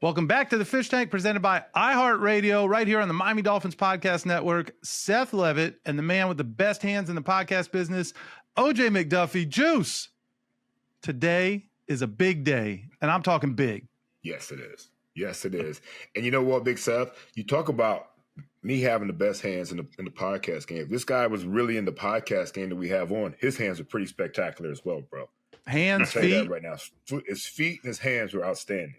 Welcome back to the Fish Tank, presented by iHeartRadio, right here on the Miami Dolphins Podcast Network. Seth Levitt and the man with the best hands in the podcast business, OJ McDuffie. Juice, today is a big day, and I'm talking big. Yes, it is. Yes, it is. And you know what, Big Seth? You talk about me having the best hands in the podcast game. If this guy was really in the podcast game that we have on, his hands are pretty spectacular as well, bro. Hands, I'll tell you feet. that right now. His feet and his hands were outstanding.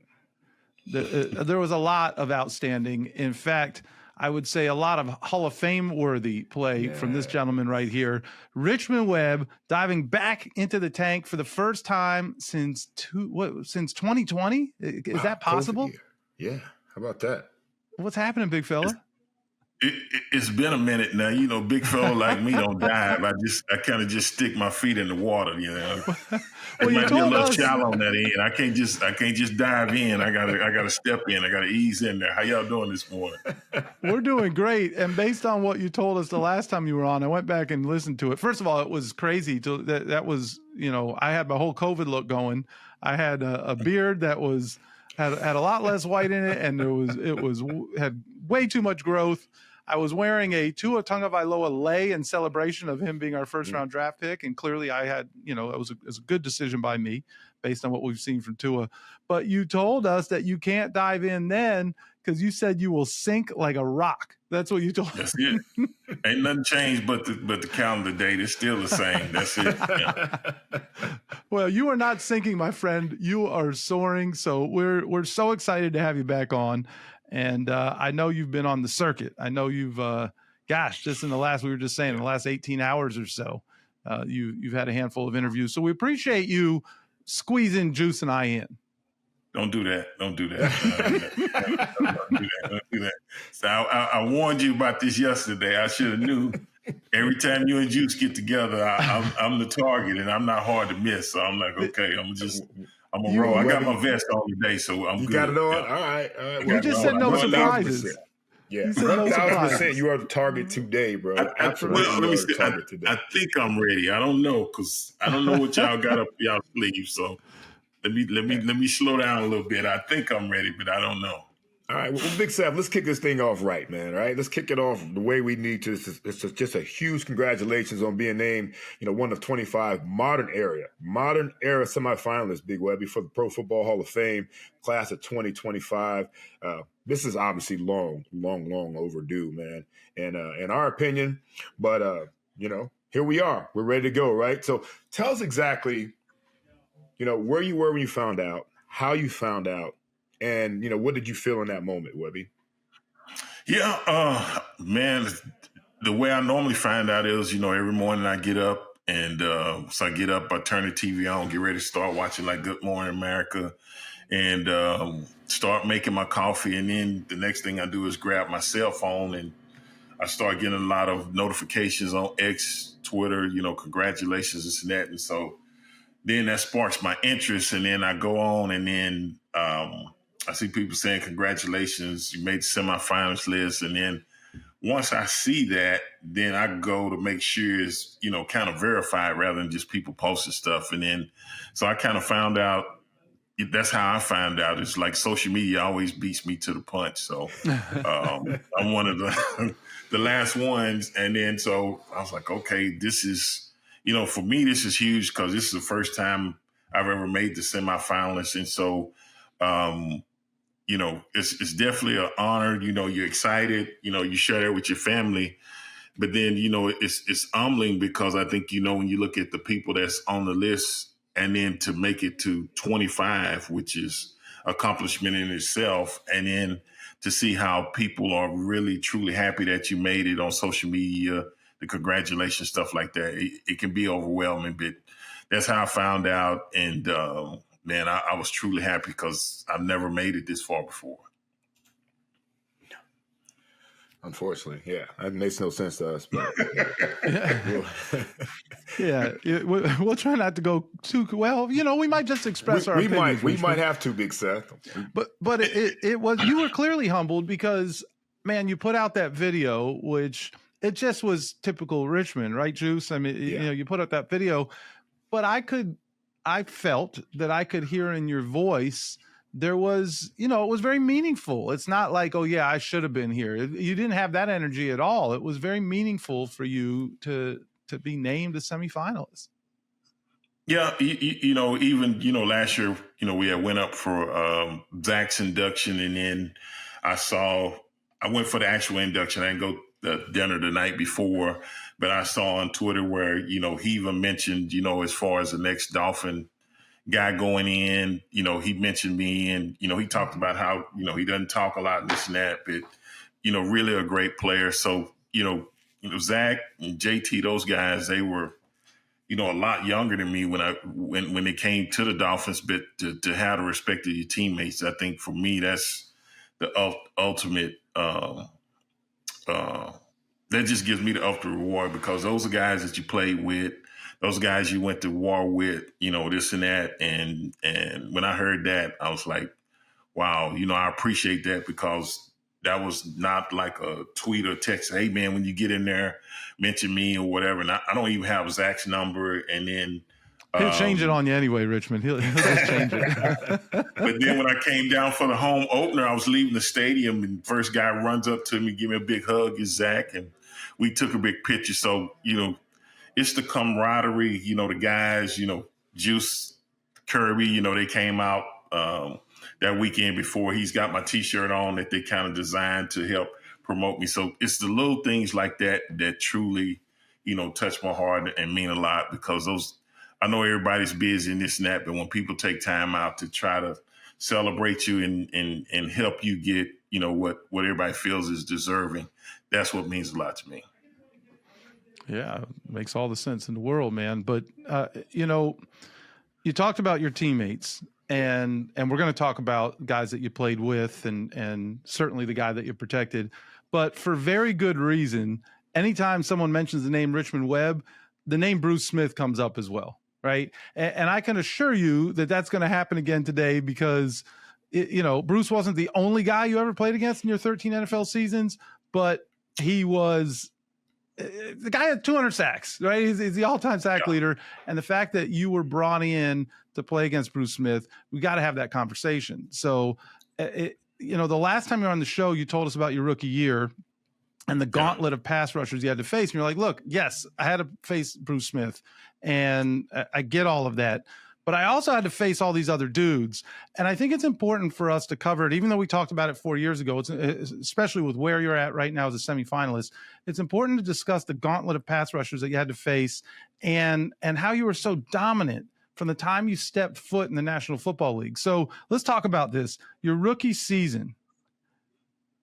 There was a lot of outstanding. In fact, I would say a lot of Hall of Fame worthy play from this gentleman right here. Richmond Webb diving back into the tank for the first time since 2020. Is that possible? Yeah. How about that? What's happening, big fella? It's been a minute now. You know, big fella like me don't dive. I kind of just stick my feet in the water. You know, it might be a little shallow on that end. I can't just dive in. I gotta step in. I gotta ease in there. How y'all doing this morning? We're doing great. And based on what you told us the last time you were on, I went back and listened to it. First of all, it was crazy. That was, you know, I had my whole COVID look going. I had a beard that had a lot less white in it, and had way too much growth. I was wearing a Tua Tagovailoa lei in celebration of him being our first round draft pick. And clearly I had, you know, it was a good decision by me based on what we've seen from Tua. But you told us that you can't dive in then because you said you will sink like a rock. That's what you told us. That's it. Ain't nothing changed but the calendar date. It's still the same. That's it. Yeah. Well, you are not sinking, my friend. You are soaring. So we're so excited to have you back on. And I know you've been on the circuit. I know you've, just in the last 18 hours or so, you've had a handful of interviews. So we appreciate you squeezing Juice and I in. Don't do that. Don't do that. Don't do that. So I warned you about this yesterday. I should have knew. Every time you and Juice get together, I'm the target, and I'm not hard to miss. So I'm like, okay, I'm a roll. I got my vest on today, so I'm good. You got it on? Yeah. All right. You just said no surprises. Yeah, 1,000%. You are the target today, bro. Absolutely, the target today. I think I'm ready. I don't know because I don't know what y'all got up y'all sleeve. So let me slow down a little bit. I think I'm ready, but I don't know. All right, well, Big Seth, let's kick this thing off right, man. All right, let's kick it off the way we need to. It's just a huge congratulations on being named, you know, one of 25 modern era semifinalists, Big Webby, for the Pro Football Hall of Fame class of 2025. This is obviously long overdue, man. And in our opinion, but you know, here we are. We're ready to go, right? So tell us exactly, you know, where you were when you found out, how you found out. And, you know, what did you feel in that moment, Webby? Yeah, man, the way I normally find out is, you know, every morning I get up and so I get up, I turn the TV on, get ready to start watching like Good Morning America and start making my coffee. And then the next thing I do is grab my cell phone and I start getting a lot of notifications on X, Twitter, you know, congratulations, this and that. And so then that sparks my interest. And then I go on and then I see people saying, congratulations, you made the semifinalist list. And then once I see that, then I go to make sure it's, you know, kind of verified rather than just people posting stuff. And then, so I kind of found out, that's how I found out. It's like social media always beats me to the punch. So I'm one of the last ones. And then, so I was like, okay, this is, you know, for me, this is huge because this is the first time I've ever made the semifinalists. And so, you know, it's definitely an honor. You know, you're excited. You know, you share that with your family. But then, you know, it's humbling because I think, you know, when you look at the people that's on the list and then to make it to 25, which is accomplishment in itself, and then to see how people are really, truly happy that you made it on social media, the congratulations, stuff like that, it can be overwhelming. But that's how I found out. And, man, I was truly happy because I've never made it this far before. Unfortunately, yeah. That makes no sense to us. But yeah, we'll try not to go too well. You know, we might just express our opinions. We might have to, Big Seth. But it was, you were clearly humbled because, man, you put out that video, which it just was typical Richmond, right, Juice? I mean, you know, you put out that video, but I felt that I could hear in your voice there was, it was very meaningful. It's not like, oh yeah, I should have been here. You didn't have that energy at all. It was very meaningful for you to be named a semifinalist. Yeah, even last year, we had went up for Zach's induction, and then I went for the actual induction. I didn't go to dinner the night before, but I saw on Twitter where he even mentioned as far as the next Dolphin guy going in, he mentioned me, and he talked about how he doesn't talk a lot and this and that, but really a great player. So Zach and JT, those guys, they were a lot younger than me when they came to the Dolphins, but to have the respect of your teammates, I think for me that's the ultimate. That just gives me the ultimate reward, because those are guys that you played with, those guys you went to war with, this and that, and when I heard that, I was like, wow, I appreciate that, because that was not like a tweet or text. Hey man, when you get in there, mention me or whatever. And I don't even have Zach's number. And then he'll change it on you anyway, Richmond. He'll just change it. But then when I came down for the home opener, I was leaving the stadium, and first guy runs up to me, give me a big hug, is Zach, and we took a big picture. So it's the camaraderie. The guys, Juice, Kirby, they came out that weekend before. He's got my T-shirt on that they kind of designed to help promote me. So it's the little things like that that truly, touch my heart and mean a lot, because I know everybody's busy and this and that, but when people take time out to try to celebrate you and help you get, what everybody feels is deserving, that's what means a lot to me. Yeah, makes all the sense in the world, man. But, you talked about your teammates, and we're going to talk about guys that you played with and certainly the guy that you protected. But for very good reason, anytime someone mentions the name Richmond Webb, the name Bruce Smith comes up as well, right? And I can assure you that that's going to happen again today, because, Bruce wasn't the only guy you ever played against in your 13 NFL seasons, but he was the guy had 200 sacks, right? He's the all-time sack leader. And the fact that you were brought in to play against Bruce Smith, we got to have that conversation. So, the last time you were on the show, you told us about your rookie year and the gauntlet of pass rushers you had to face. And you're like, look, yes, I had to face Bruce Smith, and I get all of that. But I also had to face all these other dudes. And I think it's important for us to cover it, even though we talked about it 4 years ago, especially with where you're at right now as a semifinalist. It's important to discuss the gauntlet of pass rushers that you had to face and how you were so dominant from the time you stepped foot in the National Football League. So let's talk about this. Your rookie season,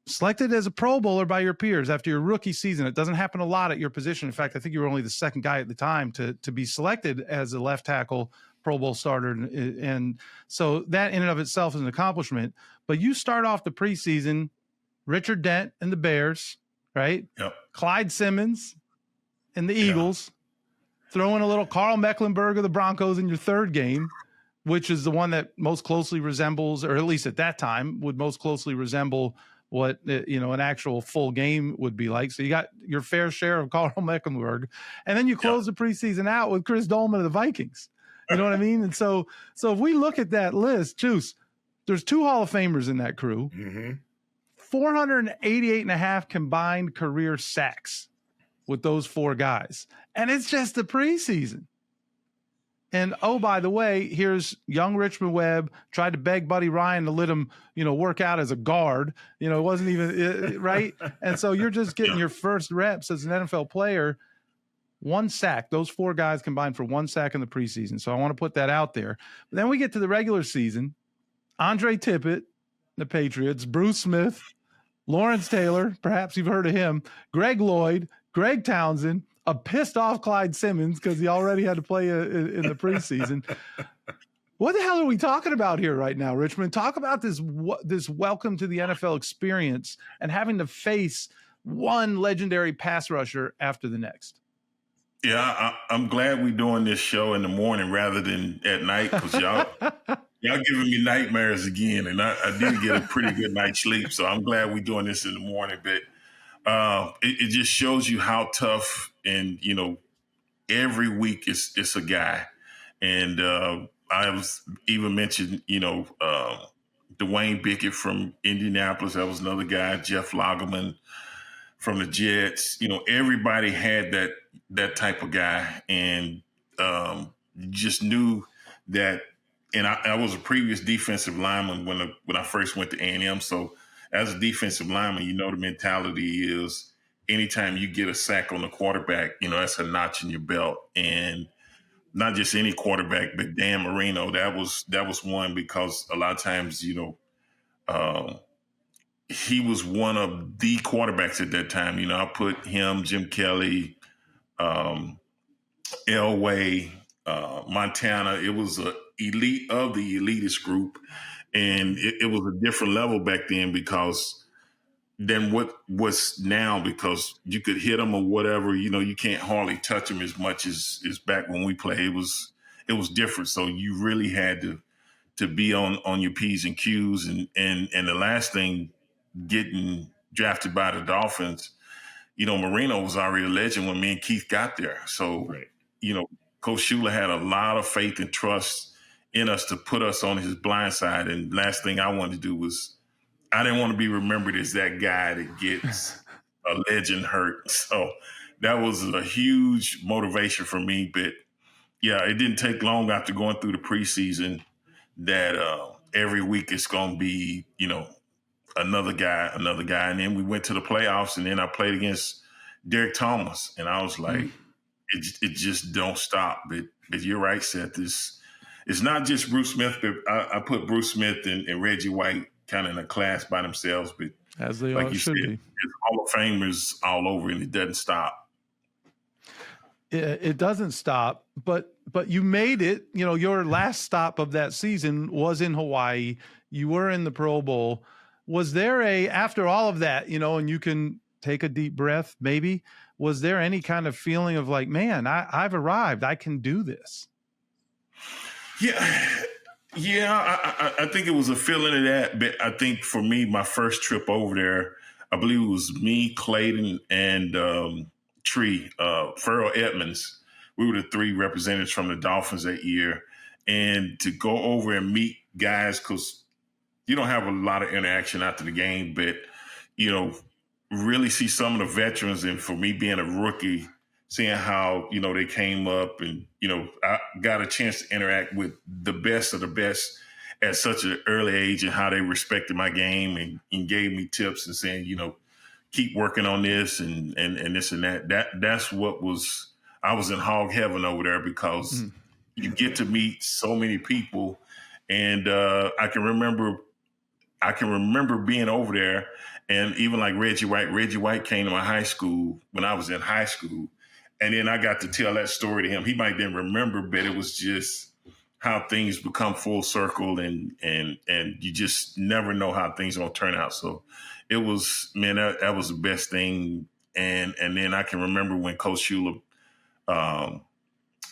selected as a Pro Bowler by your peers after your rookie season. It doesn't happen a lot at your position. In fact, I think you were only the second guy at the time to be selected as a left tackle Pro Bowl starter. And so that in and of itself is an accomplishment. But you start off the preseason, Richard Dent and the Bears, right? Yep. Clyde Simmons and the Eagles, throw in a little Carl Mecklenburg of the Broncos in your third game, which is the one that most closely resembles, or at least at that time, would most closely resemble what, an actual full game would be like. So you got your fair share of Carl Mecklenburg. And then you close the preseason out with Chris Dolman of the Vikings. You know what I mean? And so if we look at that list, Juice, there's 2 Hall of Famers in that crew, 488 and a half combined career sacks with those 4 guys. And it's just the preseason. And, oh, by the way, here's young Richmond Webb, tried to beg Buddy Ryan to let him, work out as a guard. It wasn't even right. And so you're just getting your first reps as an NFL player. 1 sack. Those 4 guys combined for 1 sack in the preseason. So I want to put that out there. But then we get to the regular season. Andre Tippett, the Patriots, Bruce Smith, Lawrence Taylor, perhaps you've heard of him, Greg Lloyd, Greg Townsend, a pissed off Clyde Simmons because he already had to play in the preseason. What the hell are we talking about here right now, Richmond? Talk about this welcome to the NFL experience and having to face one legendary pass rusher after the next. Yeah, I'm glad we're doing this show in the morning rather than at night, because y'all giving me nightmares again, and I did get a pretty good night's sleep. So I'm glad we're doing this in the morning. But it just shows you how tough, and every week it's a guy. And I was even mentioned, Dwayne Bickett from Indianapolis. That was another guy. Jeff Lagerman from the Jets. Everybody had that type of guy, and you just knew that. And I was a previous defensive lineman when I first went to A&M. So as a defensive lineman, the mentality is anytime you get a sack on the quarterback, that's a notch in your belt. And not just any quarterback, but Dan Marino, that was one, because a lot of times, he was one of the quarterbacks at that time. I put him, Jim Kelly, Elway, Montana. It was a elite of the elitist group, and it was a different level back then than what was now, because you could hit them or whatever. You can't hardly touch them as much as back when we played. It was different. So you really had to be on your P's and Q's, and the last thing, getting drafted by the Dolphins. Marino was already a legend when me and Keith got there. So, right. Coach Shula had a lot of faith and trust in us to put us on his blind side. And last thing I wanted to do was, I didn't want to be remembered as that guy that gets a legend hurt. So that was a huge motivation for me. But yeah, it didn't take long after going through the preseason that every week it's going to be, another guy. And then we went to the playoffs, and then I played against Derek Thomas, and I was like, it just don't stop. But you're right, Seth. It's not just Bruce Smith, but I put Bruce Smith and Reggie White kind of in a class by themselves. But as they like all you should said, be. it's Hall of Famers all over, and it doesn't stop. It doesn't stop, but you made it. Your last stop of that season was in Hawaii. You were in the Pro Bowl. Was there after all of that, and you can take a deep breath, maybe, was there any kind of feeling of like, man, I've arrived, I can do this? Yeah, I think it was a feeling of that. But I think for me, my first trip over there, I believe it was me, Clayton, and Farrell Edmonds. We were the three representatives from the Dolphins that year. And to go over and meet guys, because you don't have a lot of interaction after the game, but, really see some of the veterans. And for me being a rookie, seeing how, they came up and, I got a chance to interact with the best of the best at such an early age, and how they respected my game and gave me tips and saying, keep working on this and this and that. That's what I was in hog heaven over there, because you get to meet so many people. And I can remember being over there, and even like Reggie White came to my high school when I was in high school. And then I got to tell that story to him. He might didn't remember, but it was just how things become full circle, and you just never know how things are going to turn out. So it was, man, that was the best thing. And then I can remember when Coach Shula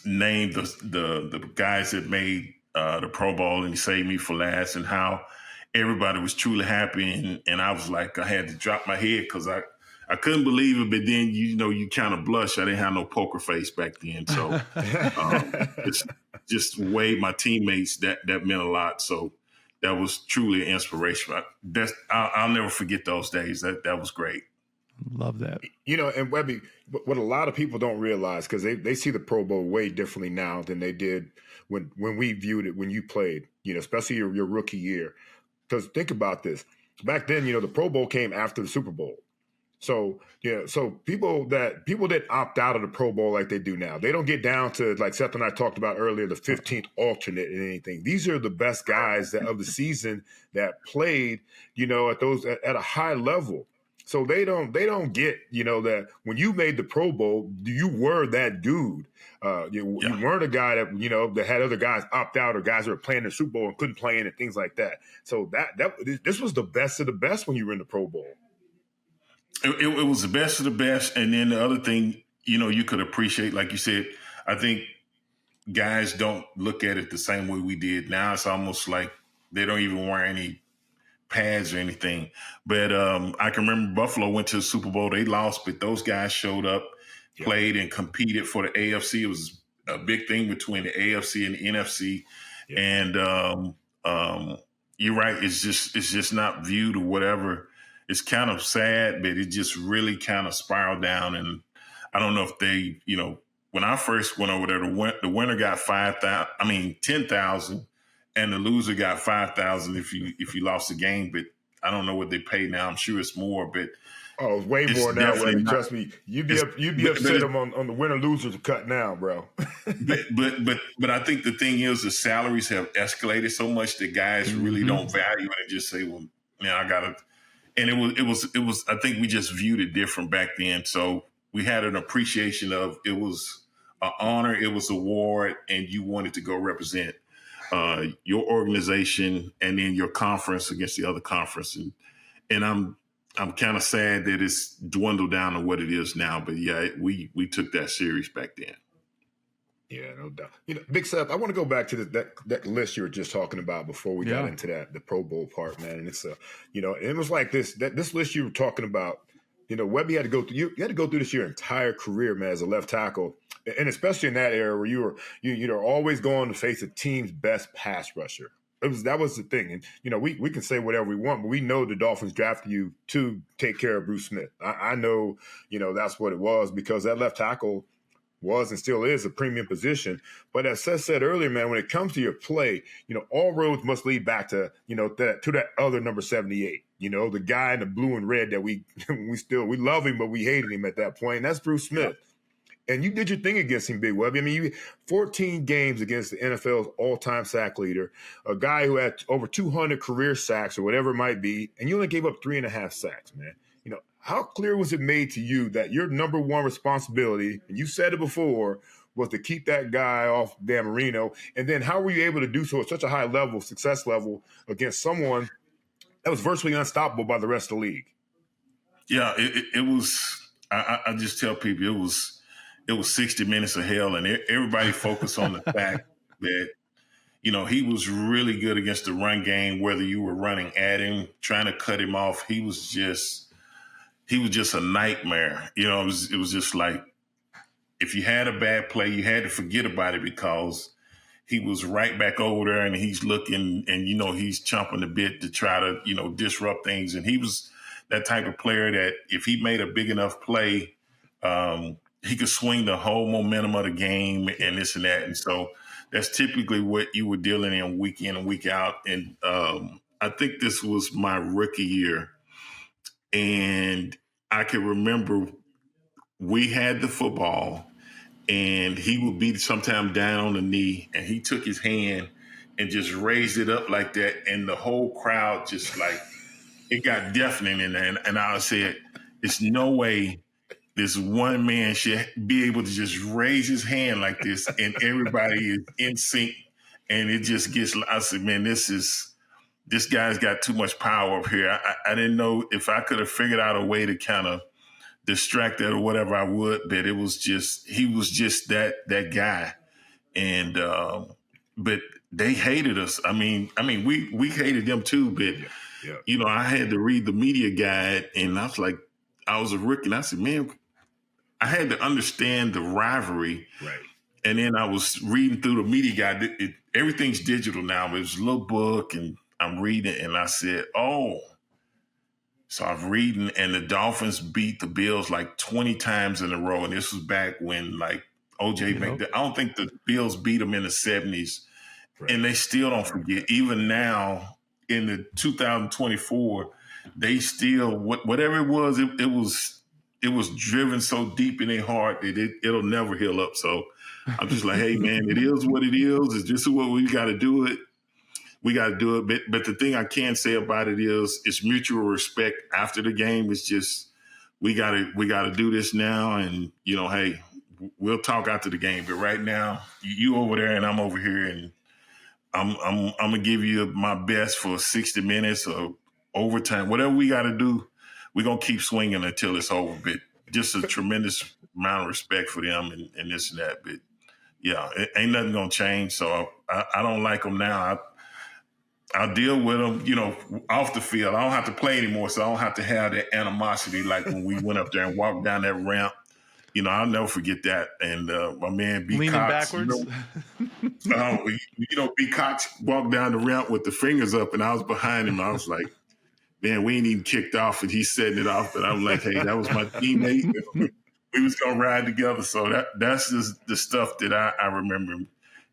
named the guys that made the Pro Bowl, and he saved me for last, and how everybody was truly happy. And I was like, I had to drop my head, because I couldn't believe it, but then, you kind of blush. I didn't have no poker face back then. So it's just the way my teammates, that meant a lot. So that was truly an inspiration. I'll never forget those days. That was great. Love that. And Webby, what a lot of people don't realize, because they see the Pro Bowl way differently now than they did when we viewed it when you played, especially your rookie year. Because think about this. Back then, the Pro Bowl came after the Super Bowl. So, so people didn't opt out of the Pro Bowl like they do now. They don't get down to, like Seth and I talked about earlier, the 15th alternate and anything. These are the best guys of the season that played, at a high level. So they don't get, that when you made the Pro Bowl, you were that dude. You weren't a guy that, that had other guys opt out, or guys that were playing the Super Bowl and couldn't play in it, things like that. So this was the best of the best when you were in the Pro Bowl. It was the best of the best. And then the other thing, you could appreciate, like you said, I think guys don't look at it the same way we did. Now it's almost like they don't even wear any pads or anything. But I can remember Buffalo went to the Super Bowl. They lost, but those guys showed up, played, and competed for the AFC. It was a big thing between the AFC and the NFC. Yeah. And you're right. It's just not viewed or whatever. It's kind of sad, but it just really kind of spiraled down. And I don't know if they, when I first went over there, the winner got 10,000, and the loser got 5,000 if you lost the game. But I don't know what they pay now. I'm sure it's more, but oh, it's way more now, Webby. Trust me, you'd be upset on the winner losers cut now, bro. but I think the thing is the salaries have escalated so much that guys really don't value it and just say, well, man, I gotta. And it was. I think we just viewed it different back then. So we had an appreciation of it was an honor, it was an award, and you wanted to go represent your organization and then your conference against the other conference. And I'm kind of sad that it's dwindled down to what it is now. But yeah, we took that serious back then. Yeah, no doubt. Big Seth, I want to go back to that list you were just talking about before we got into the Pro Bowl part, man. And it's it was like this list you were talking about. Webby had to go through. You had to go through this your entire career, man, as a left tackle, and especially in that era where you're always going to face a team's best pass rusher. That was the thing, and we can say whatever we want, but we know the Dolphins drafted you to take care of Bruce Smith. I know, that's what it was because that left tackle was and still is a premium position. But as Seth said earlier, man, when it comes to your play, all roads must lead back to, that other number 78, the guy in the blue and red that we love him, but we hated him at that point. And that's Bruce Smith. And you did your thing against him, Big Web. I mean, you 14 games against the NFL's all-time sack leader, a guy who had over 200 career sacks or whatever it might be, and you only gave up 3.5 sacks, man. How clear was it made to you that your number one responsibility, and you said it before, was to keep that guy off Dan Marino? And then how were you able to do so at such a high level, success level, against someone that was virtually unstoppable by the rest of the league? Yeah, it was. I just tell people it was 60 minutes of hell, and everybody focused on the fact that he was really good against the run game. Whether you were running at him, trying to cut him off, he was just a nightmare. It was just like if you had a bad play, you had to forget about it because he was right back over there and he's looking and, he's chomping a bit to try to, disrupt things. And he was that type of player that if he made a big enough play, he could swing the whole momentum of the game and this and that. And so that's typically what you were dealing in week in and week out. And I think this was my rookie year. And I can remember we had the football and he would be sometime down on the knee and he took his hand and just raised it up like that. And the whole crowd just like, it got deafening in there. And I said, there's no way this one man should be able to just raise his hand like this and everybody is in sync. And it just gets, I said, man, this guy's got too much power up here. I didn't know if I could have figured out a way to kind of distract that or whatever I would, but he was just that guy. And, but they hated us. I mean, we hated them too, but I had to read the media guide and I was a rookie and I said, man, I had to understand the rivalry. Right. And then I was reading through the media guide. Everything's digital now, but it was a little book and I'm reading and I said, oh. So I'm reading and the Dolphins beat the Bills like 20 times in a row. And this was back when like OJ I don't think the Bills beat them in the 70s. Right. And they still don't forget. Even now in the 2024, they still, whatever it was driven so deep in their heart that it'll never heal up. So I'm just like, hey, man, it is what it is. It's just what we got to do it. We got to do it. But the thing I can say about it is it's mutual respect after the game. It's just we got to do this now. And, hey, we'll talk after the game. But right now, you over there and I'm over here. And I'm going to give you my best for 60 minutes or overtime. Whatever we got to do, we're going to keep swinging until it's over. But just a tremendous amount of respect for them and this and that. But, yeah, it ain't nothing going to change. So I don't like them now. I'll deal with them, off the field. I don't have to play anymore, so I don't have to have that animosity like when we went up there and walked down that ramp. I'll never forget that. And my man B. Leaning Cox, backwards. B. Cox walked down the ramp with the fingers up, and I was behind him. I was like, man, we ain't even kicked off, and he's setting it off. But I'm like, hey, that was my teammate. We was gonna ride together. So that's just the stuff that I remember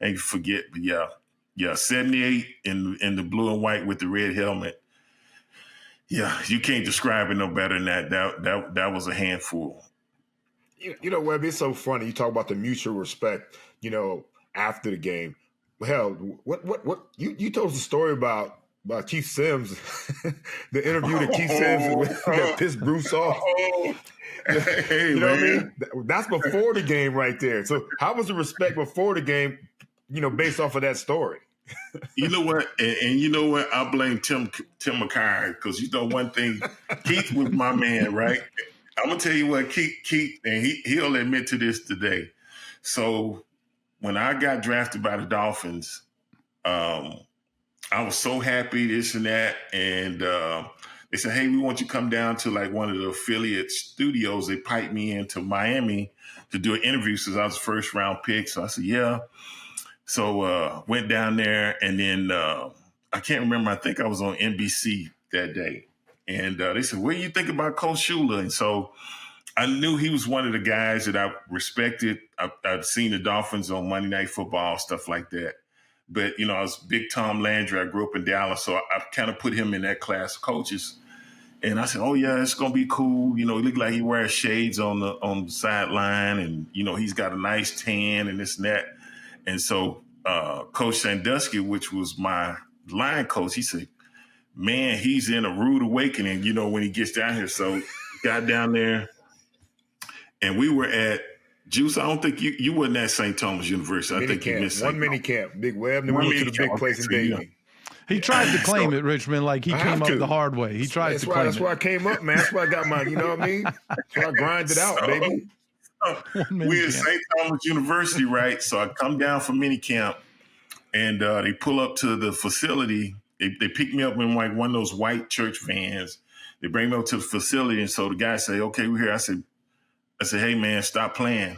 and forget. But yeah, 78 in the blue and white with the red helmet. Yeah, you can't describe it no better than that. That was a handful. Webb, it's so funny. You talk about the mutual respect, after the game. Hell, what you told us a story about Keith Sims, the interview that Keith Sims that pissed Bruce off. Hey, you know man. what I mean? That's before the game right there. So how was the respect before the game, based off of that story? You know what? And you know what? I blame Tim McCarr because one thing, Keith was my man, right? I'm gonna tell you what, Keith, and he'll admit to this today. So when I got drafted by the Dolphins, I was so happy, this and that, and they said, "Hey, we want you to come down to like one of the affiliate studios." They piped me into Miami to do an interview since I was a first round pick. So I said, "Yeah." So went down there, and then I can't remember. I think I was on NBC that day, and they said, "What do you think about Coach Shula?" And so I knew he was one of the guys that I respected. I'd seen the Dolphins on Monday Night Football, stuff like that. But I was big Tom Landry. I grew up in Dallas, so I kind of put him in that class of coaches. And I said, "Oh yeah, it's gonna be cool." He looked like he wears shades on the sideline, and he's got a nice tan and this and that. And so Coach Sandusky, which was my line coach, he said, "Man, he's in a rude awakening, when he gets down here." So got down there, and we were at Juice. I don't think you wasn't at St. Thomas University. I think you missed one mini camp, Big Webb, and then we went to the big place in Davie. He tried to claim it, Richmond, like he came up the hard way. He tried to claim it. That's why I came up, man. That's why I got my, you know what I mean? That's why I grinded out, baby. We're at St. Thomas University, right? So I come down from minicamp, and they pull up to the facility. They pick me up in like one of those white church vans. They bring me up to the facility, and so the guy say, "Okay, we're here." I said, "Hey, man, stop playing.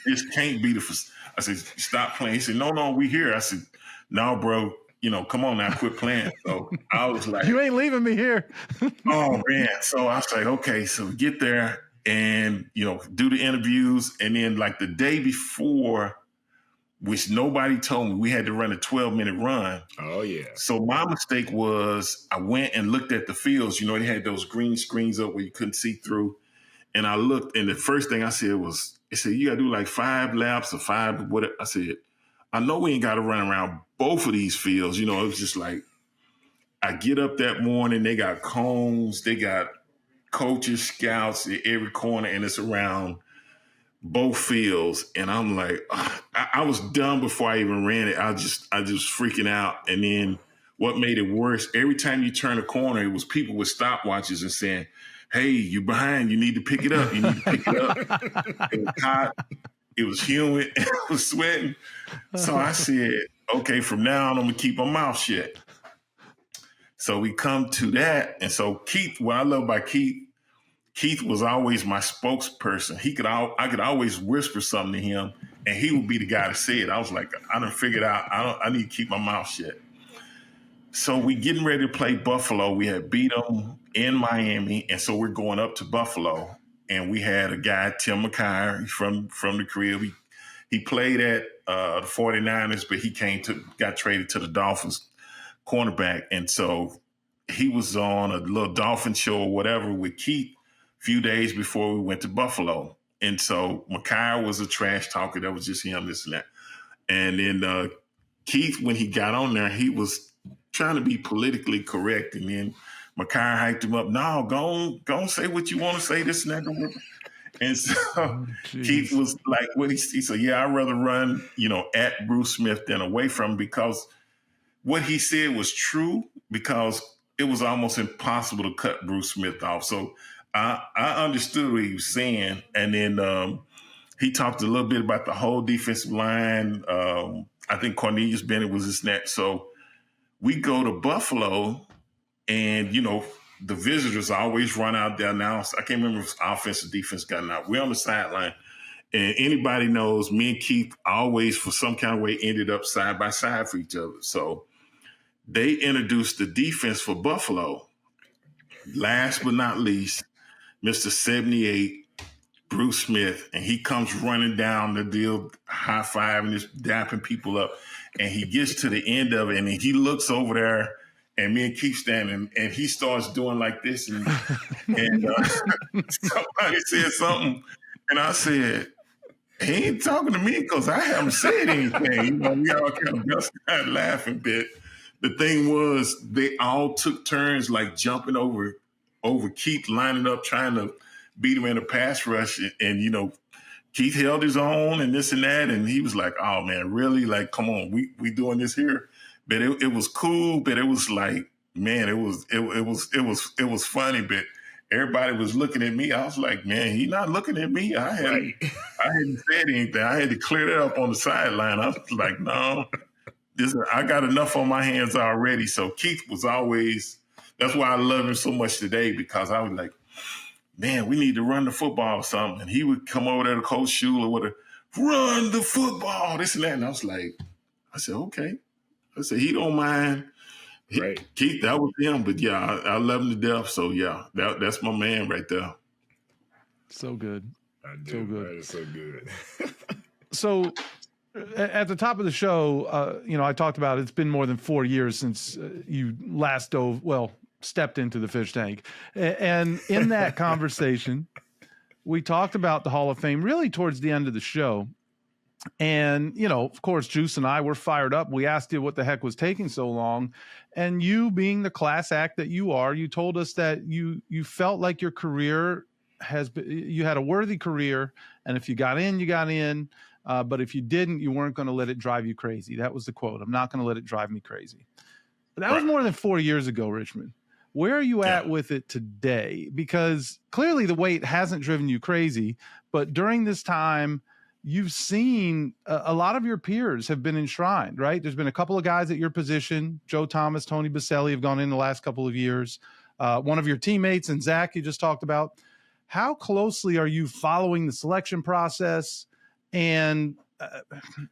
This can't be the." I said, "Stop playing." He said, "No, we here." I said, "No, bro. Come on now, quit playing." So I was like, "You ain't leaving me here." Oh man. So I was like, okay, so we get there and, do the interviews. And then like the day before, which nobody told me, we had to run a 12-minute run. Oh yeah. So my mistake was I went and looked at the fields. They had those green screens up where you couldn't see through. And I looked, and the first thing I said was, it said, "You got to do like 5 laps or 5, whatever." I said, "I know we ain't got to run around both of these fields." It was just like, I get up that morning, they got cones, they got coaches, scouts at every corner, and it's around both fields. And I'm like, I was done before I even ran it. I just freaking out. And then what made it worse, every time you turn a corner, it was people with stopwatches and saying, "Hey, you're behind. You need to pick it up. You need to pick it up." It was hot. It was humid. I was sweating. So I said, okay, from now on, I'm going to keep my mouth shut. So we come to that. And so Keith, what I love about Keith was always my spokesperson. I could always whisper something to him, and he would be the guy to say it. I was like, I done figured out, I need to keep my mouth shut. So we getting ready to play Buffalo. We had beat them in Miami, and so we're going up to Buffalo. And we had a guy, Tim McCarr, from the crib. He played at the 49ers, but he got traded to the Dolphins cornerback. And so he was on a little Dolphin show or whatever with Keith a few days before we went to Buffalo. And so McCarr was a trash talker. That was just him, this and that. And then Keith, when he got on there, he was trying to be politically correct. And then McCarr hyped him up. "No, go say what you want to say, this and that." And so Keith was like, he said, "Yeah, I'd rather run, at Bruce Smith than away from him," because what he said was true, because it was almost impossible to cut Bruce Smith off. So I understood what he was saying. And then he talked a little bit about the whole defensive line. I think Cornelius Bennett was his neck. So we go to Buffalo, and, the visitors always run out there now. I can't remember if offense or defense got out. We're on the sideline, And anybody knows me and Keith always, for some kind of way, ended up side by side for each other. So they introduced the defense for Buffalo. Last but not least, Mr. 78, Bruce Smith, and he comes running down the deal, high-fiving, just dapping people up. And he gets to the end of it, and he looks over there, and me and Keith standing, and he starts doing like this. And somebody said something, and I said, he ain't talking to me because I haven't said anything. We all kind of just started laughing. But the thing was, they all took turns like jumping over Keith, lining up, trying to beat him in a pass rush. And Keith held his own and this and that. And he was like, oh, man, really? Like, come on, we doing this here? But it was cool. But it was like, man, it was funny. But everybody was looking at me. I was like, man, he not looking at me. I hadn't said anything. I had to clear that up on the sideline. I was like, no, I got enough on my hands already. So Keith was always, that's why I love him so much today, because I was like, man, we need to run the football or something. And he would come over there to Coach Schuler with a run the football, this and that. And I said, okay. I said, he don't mind. Right. Keith, that was him. But yeah, I love him to death. So yeah, that's my man right there. So good. I do. So good. That is so good. So at the top of the show, I talked about it's been more than 4 years since you last stepped into the fish tank. And in that conversation, we talked about the Hall of Fame really towards the end of the show. And, of course, Juice and I were fired up. We asked you what the heck was taking so long. And you, being the class act that you are, you told us that you felt like your career you had a worthy career. And if you got in, you got in. But if you didn't, you weren't going to let it drive you crazy. That was the quote. I'm not going to let it drive me crazy. But that was more than 4 years ago, Richmond. Where are you at with it today? Because clearly the weight hasn't driven you crazy. But during this time, you've seen a lot of your peers have been enshrined, right? There's been a couple of guys at your position. Joe Thomas, Tony Baselli have gone in the last couple of years. One of your teammates, and Zach, you just talked about. How closely are you following the selection process? And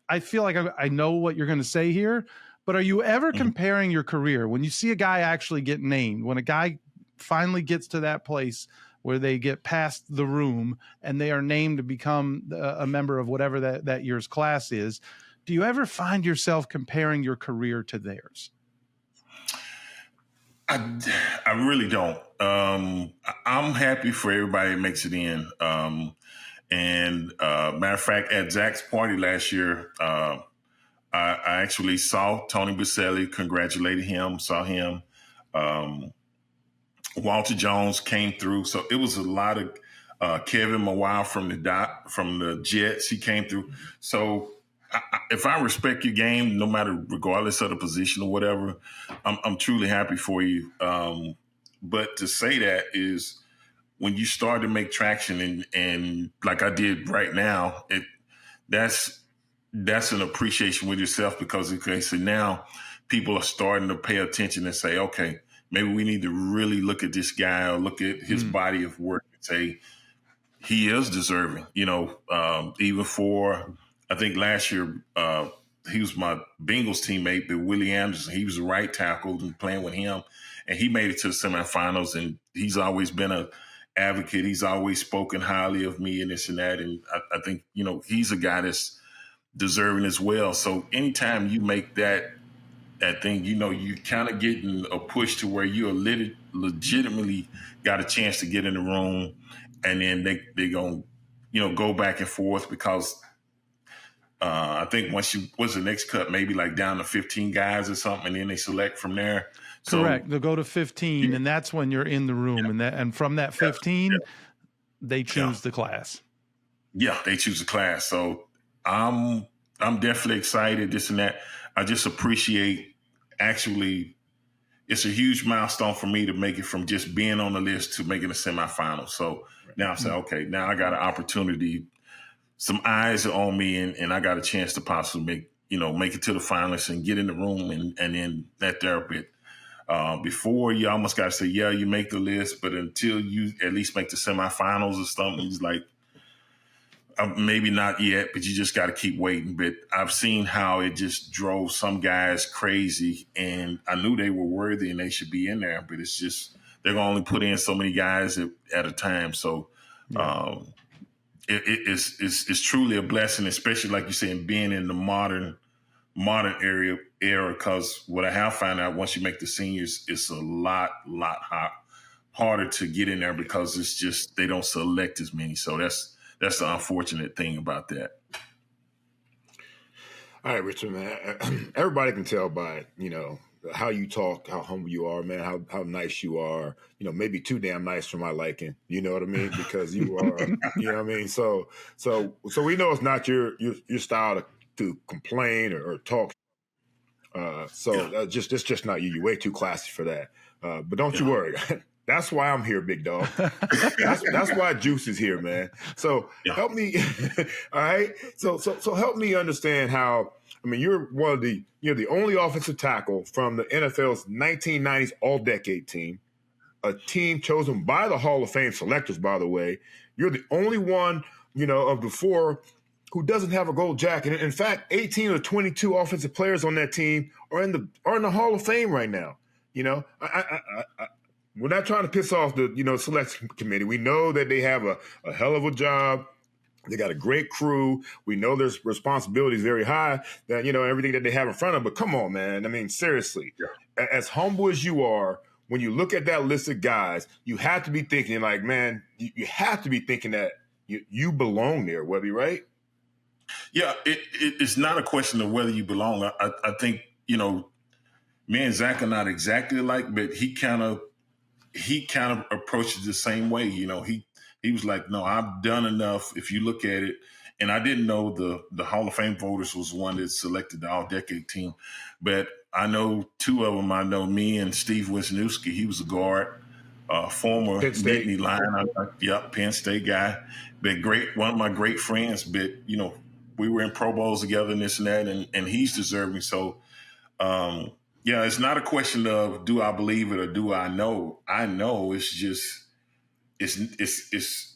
I feel like I know what you're going to say here, but are you ever comparing your career when you see a guy actually get named, when a guy finally gets to that place where they get past the room and they are named to become a member of whatever that year's class is? Do you ever find yourself comparing your career to theirs? I really don't. I'm happy for everybody that makes it in. And matter of fact, at Zach's party last year, I actually saw Tony Baselli, congratulated him, saw him. Walter Jones came through. So it was a lot of Kevin Mawile from the Jets. He came through. So if I respect your game, no matter, regardless of the position or whatever, I'm truly happy for you. But to say that is when you start to make traction and like I did right now, that's an appreciation with yourself, because okay, so now people are starting to pay attention and say, okay, maybe we need to really look at this guy or look at his body of work and say he is deserving. Even for, I think last year he was my Bengals teammate, but Willie Anderson, he was a right tackle and playing with him, and he made it to the semifinals. And he's always been an advocate. He's always spoken highly of me and this and that. And I think he's a guy that's deserving as well. So anytime you make that thing, you kind of getting a push to where you're legitimately got a chance to get in the room, and then they gonna go back and forth, because I think once what's the next cut, maybe like down to 15 guys or something, and then they select from there. Correct. They'll go to 15, and that's when you're in the room, and from that 15, they choose the class. Yeah, they choose the class. So I'm definitely excited. This and that. I just appreciate, actually, it's a huge milestone for me to make it from just being on the list to making a semifinal. So now I say, okay, now I got an opportunity. Some eyes are on me, and I got a chance to possibly make it to the finalists and get in the room, and then that there a bit. Before, you almost got to say, yeah, you make the list, but until you at least make the semifinals or something, it's like, Maybe not yet, but you just got to keep waiting. But I've seen how it just drove some guys crazy, and I knew they were worthy and they should be in there. But it's just they're gonna only put in so many guys at a time. So it's truly a blessing, especially like you said, being in the modern era. Because what I have found out, once you make the seniors, it's a lot harder to get in there because it's just they don't select as many. So that's the unfortunate thing about that. All right, Richard, man. Everybody can tell by, how you talk, how humble you are, man, how nice you are, maybe too damn nice for my liking, you know what I mean? Because you are, you know what I mean? So we know it's not your style to complain or talk. It's just not you. You're way too classy for that. But don't you worry. That's why I'm here, big dog. That's why Juice is here, man. So help me. All right. So help me understand how. I mean, you're the only offensive tackle from the NFL's 1990s All-Decade team, a team chosen by the Hall of Fame selectors. By the way, you're the only one of the four who doesn't have a gold jacket. In fact, 18 of 22 offensive players on that team are in the Hall of Fame right now. We're not trying to piss off the selection committee. We know that they have a hell of a job. They got a great crew. We know their responsibility is very high. That everything that they have in front of them. But come on, man. I mean, seriously, as humble as you are, when you look at that list of guys, you have to be thinking like, man, you have to be thinking that you belong there, Webby, right? Yeah, it's not a question of whether you belong. I think me and Zach are not exactly alike, but he kind of approaches the same way. He was like, no, I've done enough. If you look at it, and I didn't know the Hall of Fame voters was one that selected the All-Decade team, but I know two of them. I know me and Steve Wisniewski. He was a guard, former Nittany Lion, Penn State guy, but one of my great friends. But we were in Pro Bowls together and this and that, and he's deserving. So. It's not a question of do I believe it or do I know. I know. It's just it's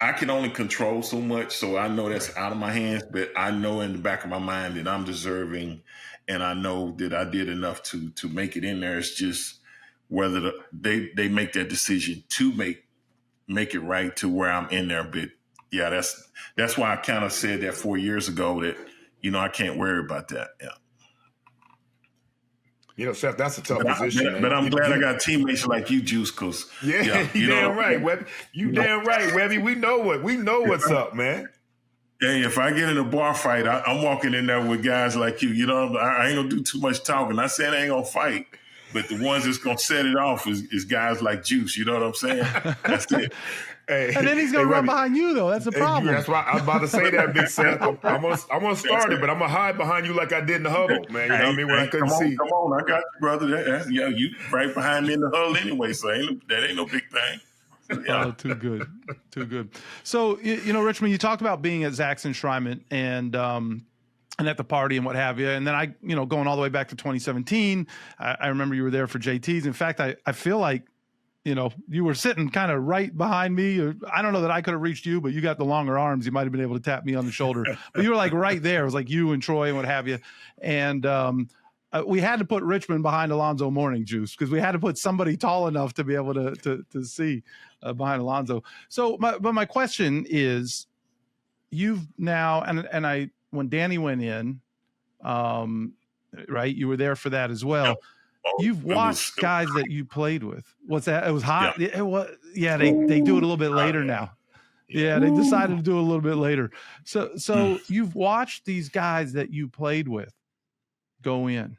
I can only control so much, so I know that's out of my hands. But I know in the back of my mind that I'm deserving, and I know that I did enough to make it in there. It's just whether they make that decision to make it right to where I'm in there. But that's why I kind of said that 4 years ago that I can't worry about that. Yeah. Seth, that's a tough position. But I'm glad I got teammates like you, Juice, because you damn right, Webby. You damn right, Webby. We know what's up, man. Hey, if I get in a bar fight, I'm walking in there with guys like you. I ain't gonna do too much talking. I said I ain't gonna fight, but the ones that's gonna set it off is guys like Juice. You know what I'm saying? That's it. Hey, and then he's gonna run behind you, though. That's the problem. That's why I was about to say that, Big Seth. I'm gonna start it, but I'm gonna hide behind you like I did in the huddle, man. You know what I mean? When I couldn't see. Come on, I got you, brother. You right behind me in the huddle anyway, so that ain't no big thing. Yeah. Oh, too good. So Richmond, you talked about being at Zach's enshrinement and at the party and what have you, and then I going all the way back to 2017. I remember you were there for JT's. In fact, I feel like. You were sitting kind of right behind me. I don't know that I could have reached you, but you got the longer arms. You might have been able to tap me on the shoulder. But you were like right there. It was like you and Troy and what have you. And we had to put Richmond behind Alonzo Mourning, Juice, because we had to put somebody tall enough to be able to see behind Alonzo. So, my question is, you've now and when Danny went in, right? You were there for that as well. You've watched guys that you played with. What's that? It was hot. Yeah. They do it a little bit later now. Yeah, they decided to do it a little bit later. So you've watched these guys that you played with go in.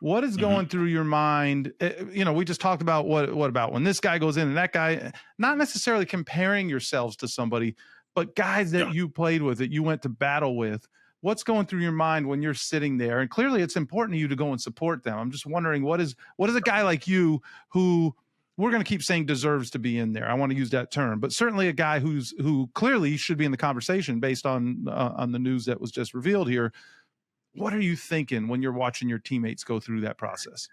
What is going through your mind? We just talked about what about when this guy goes in and that guy, not necessarily comparing yourselves to somebody, but guys that you played with, that you went to battle with. What's going through your mind when you're sitting there? And clearly it's important to you to go and support them. I'm just wondering, what is a guy like you who we're going to keep saying deserves to be in there? I want to use that term, but certainly a guy who clearly should be in the conversation based on the news that was just revealed here. What are you thinking when you're watching your teammates go through that process?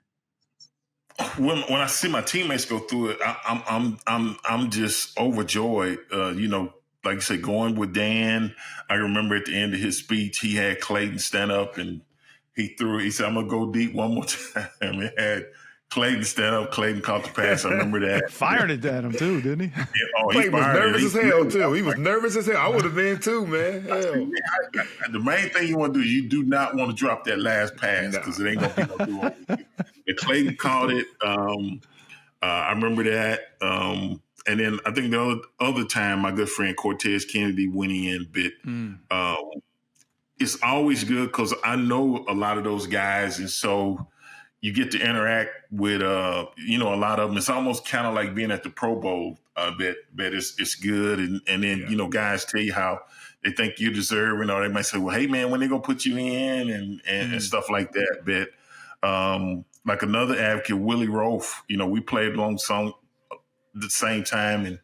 When I see my teammates go through it, I'm just overjoyed. like you said, going with Dan. I remember at the end of his speech, he had Clayton stand up and he said, I'm going to go deep one more time. It had Clayton stand up. Clayton caught the pass. I remember that. Fired it at him too, didn't he? He Clayton was fired nervous it. as hell too. He was nervous as hell. I would have been too, man. Hell. The main thing you want to do is you do not want to drop that last pass because it ain't going to be no do-over. And Clayton caught it. I remember that. And then I think the other time, my good friend Cortez Kennedy went in, but it's always good because I know a lot of those guys, and so you get to interact with a lot of them. It's almost kind of like being at the Pro Bowl. But it's good, and then guys tell you how they think you deserve, or they might say, well, hey man, when they gonna put you in and stuff like that. But like another advocate, Willie Rofe, we played alongside the same time, and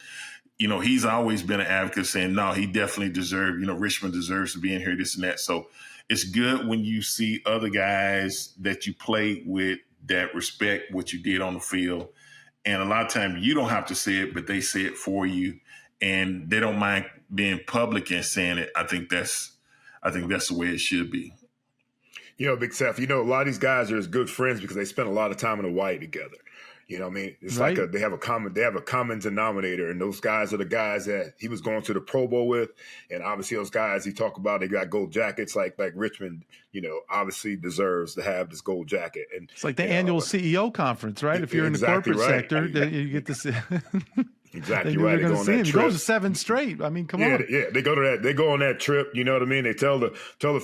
he's always been an advocate saying, no, he definitely deserves, Richmond deserves to be in here, this and that. So it's good when you see other guys that you played with that respect what you did on the field. And a lot of times you don't have to say it, but they say it for you, and they don't mind being public and saying it. I think that's the way it should be. Big Seth, a lot of these guys are as good friends because they spend a lot of time in the white together. You know what I mean? It's right. Like they have a common denominator, and those guys are the guys that he was going to the Pro Bowl with. And obviously those guys he talked about, they got gold jackets like Richmond, obviously deserves to have this gold jacket. And it's like the annual CEO conference, right? If you're in the corporate sector, you get to see. Exactly right. They're going to see him. He goes to 7 straight. I mean, come on. Yeah, they go to that. They go on that trip. You know what I mean? They tell the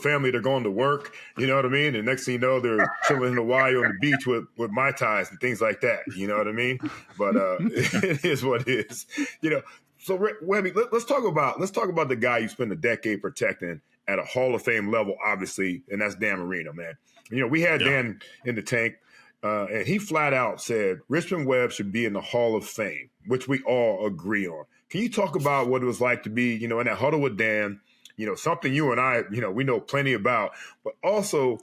family they're going to work. You know what I mean? And next thing you know, they're chilling in Hawaii on the beach with Mai Tais and things like that. You know what I mean? But it is what it is. So Webby, let's talk about the guy you spent a decade protecting at a Hall of Fame level, obviously, and that's Dan Marino, man. We had Dan in the tank. And he flat out said Richmond Webb should be in the Hall of Fame, which we all agree on. Can you talk about what it was like to be, in that huddle with Dan, something you and I, we know plenty about, but also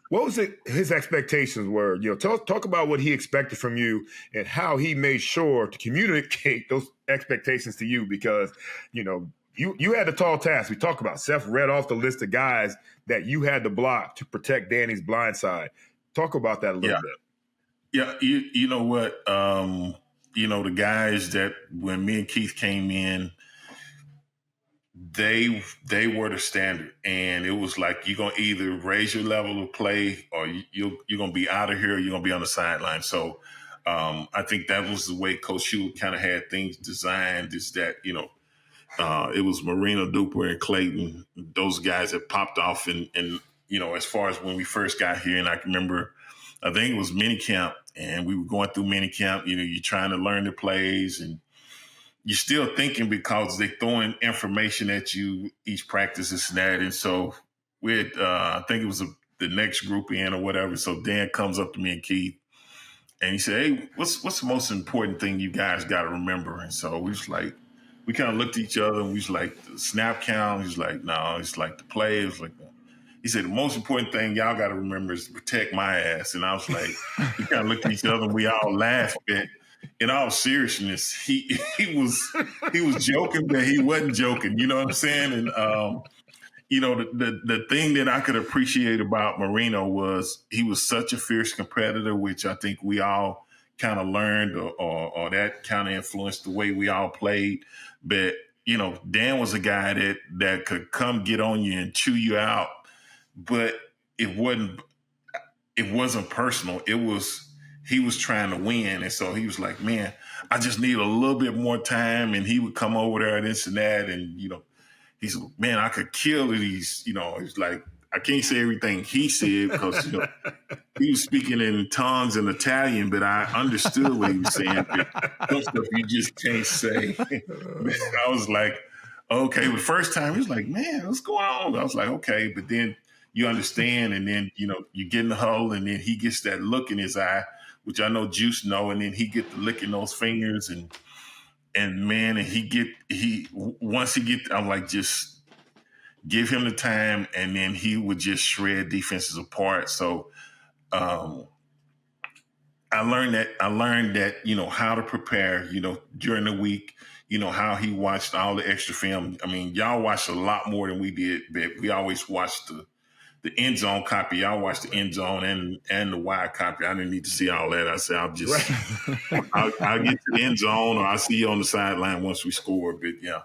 what was his expectations were? Talk about what he expected from you and how he made sure to communicate those expectations to you because, you had the tall task. We talked about Seth read off the list of guys that you had to block to protect Danny's blind side. Talk about that a little bit. Yeah, you know what? The guys that when me and Keith came in, they were the standard, and it was like you're gonna either raise your level of play, or you're gonna be out of here, or you're gonna be on the sideline. So I think that was the way Coach Shule kind of had things designed. Is that it was Marino, Duper, and Clayton, those guys that popped off, and as far as when we first got here, and I can remember. I think it was minicamp, and we were going through minicamp. You're trying to learn the plays, and you're still thinking because they're throwing information at you each practice, this and that. And so we had, I think it was the next group in or whatever. So Dan comes up to me and Keith, and he said, "Hey, what's the most important thing you guys got to remember?" And so we kind of looked at each other, and we was like, the snap count. He's like, no, it's like the play. It was like, he said, the most important thing y'all got to remember is to protect my ass. And I was like, we kind of looked at each other and we all laughed. But in all seriousness, he was joking, but he wasn't joking. You know what I'm saying? And, the thing that I could appreciate about Marino was he was such a fierce competitor, which I think we all kind of learned or that kind of influenced the way we all played. But, Dan was a guy that could come get on you and chew you out. But it wasn't personal. He was trying to win. And so he was like, man, I just need a little bit more time. And he would come over there and this and that. And, he said, man, I could kill these, it's like, I can't say everything he said because, he was speaking in tongues in Italian, but I understood what he was saying. But some stuff you just can't say. I was like, okay. But the first time he was like, man, what's going on? I was like, okay. But then you understand, and then, you get in the huddle, and then he gets that look in his eye, which I know Juice know, and then he get the lick in those fingers, and man, and once he get, I'm like, just give him the time, and then he would just shred defenses apart. So I learned that, how to prepare, during the week, how he watched all the extra film. I mean, y'all watched a lot more than we did, but we always watched the end zone copy. Y'all watched the end zone and the wide copy. I didn't need to see all that. I said, I'll get to the end zone, or I'll see you on the sideline once we score. But yeah,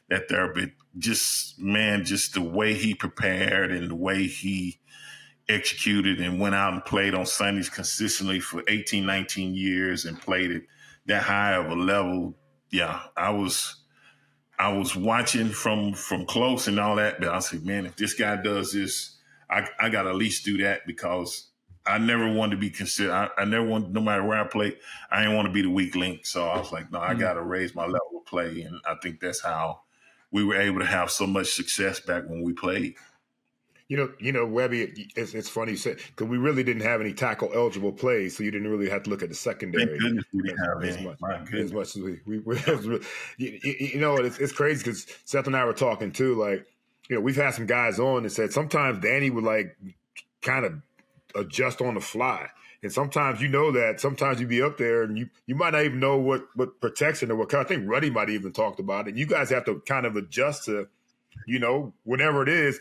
that there. But just the way he prepared and the way he executed and went out and played on Sundays consistently for 18, 19 years and played at that high of a level. Yeah, I was watching from close and all that, but I said, man, if this guy does this, I got to at least do that, because I never wanted to be considered. I never want, no matter where I play, I didn't want to be the weak link. So I was like, no, I got to raise my level of play. And I think that's how we were able to have so much success back when we played. Webby, it's funny you said, because we really didn't have any tackle eligible plays, so you didn't really have to look at the secondary. Thank goodness we didn't have any. As much as we it's crazy, because Seth and I were talking too. Like, we've had some guys on that said sometimes Danny would like kind of adjust on the fly, and sometimes that sometimes you be up there and you might not even know what protection or what kind. I think Ruddy might have even talked about it. And you guys have to kind of adjust to, whatever it is.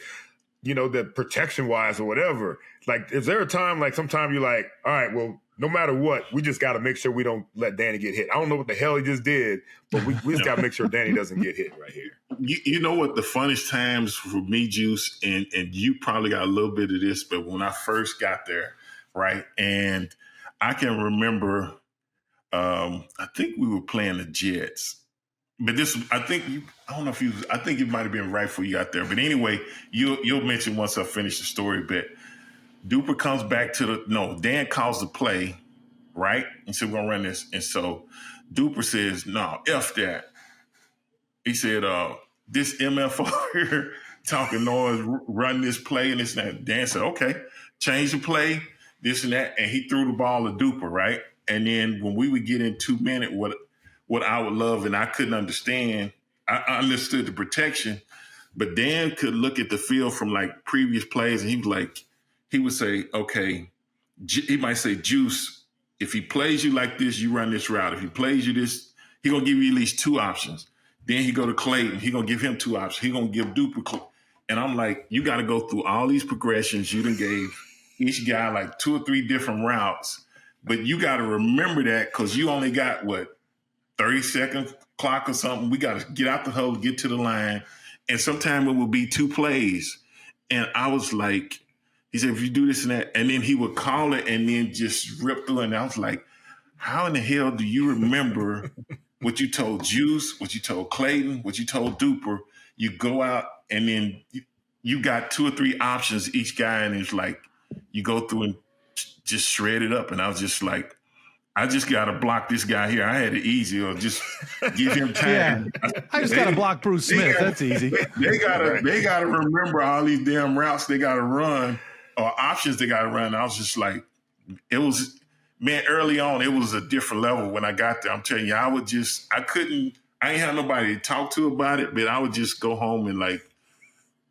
The protection wise or whatever. Like, is there a time, like, sometime you're like, all right, well, no matter what, we just got to make sure we don't let Danny get hit. I don't know what the hell he just did, but we just got to make sure Danny doesn't get hit right here. You know what the funnest times for me, Juice, and you probably got a little bit of this, but when I first got there, right, and I can remember, I think we were playing the Jets. But this, I think it might have been right before you got there. But anyway, you'll mention once I finish the story. But Duper comes back Dan calls the play, right? And said, we're going to run this. And so Duper says, no, F that. He said, this MFR here talking noise, run this play and this and that. Dan said, okay, change the play, this and that. And he threw the ball to Duper, right? And then when we would get in 2 minutes, what I would love, and I couldn't understand, I understood the protection, but Dan could look at the field from like previous plays, and he would say, okay, he might say, Juice, if he plays you like this, you run this route. If he plays you this, he's going to give you at least 2 options. Then he go to Clayton, he going to give him 2 options. He going to give Duper. And I'm like, you got to go through all these progressions. You done gave each guy like 2 or 3 different routes, but you got to remember that, because you only got 30-second clock or something. We got to get out the huddle, get to the line. And sometimes it would be 2 plays. And I was like, he said, if you do this and that, and then he would call it and then just rip through it. And I was like, how in the hell do you remember what you told Juice, what you told Clayton, what you told Duper? You go out and then you got 2 or 3 options each guy. And it's like, you go through and just shred it up. And I was just like, I just got to block this guy here. I had it easy, or just give him time. Yeah. I just got to block Bruce Smith. That's easy. They gotta remember all these damn routes they got to run, or options they got to run. I was just like, early on, it was a different level when I got there. I'm telling you, I ain't have nobody to talk to about it, but I would just go home and like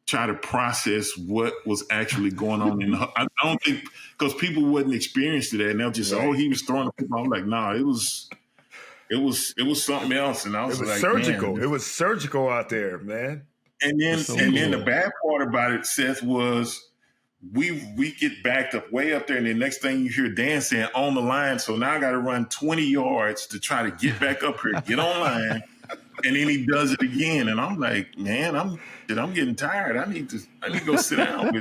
try to process what was actually going on. I don't think, because people wouldn't experience that, and they'll just say, he was throwing people. I'm like, nah, it was something else. And I was like, surgical. Man. It was surgical out there, man. And then the bad part about it, Seth, was we get backed up way up there, and the next thing you hear Dan saying on the line. So now I got to run 20 yards to try to get back up here, get on line. And then he does it again, and I'm like, man, I'm getting tired. I need to go sit down.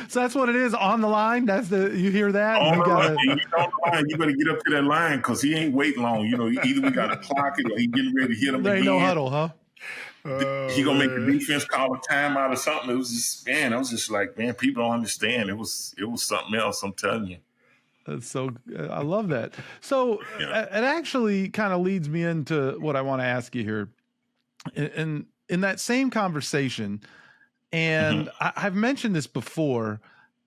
So that's what it is, on the line. You hear that? On the line, you better get up to that line, because he ain't waiting long. Either we got to clock it or he getting ready to hit him there again. Ain't no huddle, huh? He gonna make the defense call a timeout or something. It was just, man, I was just like, man, people don't understand. It was something else. I'm telling you. That's so, I love that. So it actually kind of leads me into what I want to ask you here. In that same conversation, and I've mentioned this before,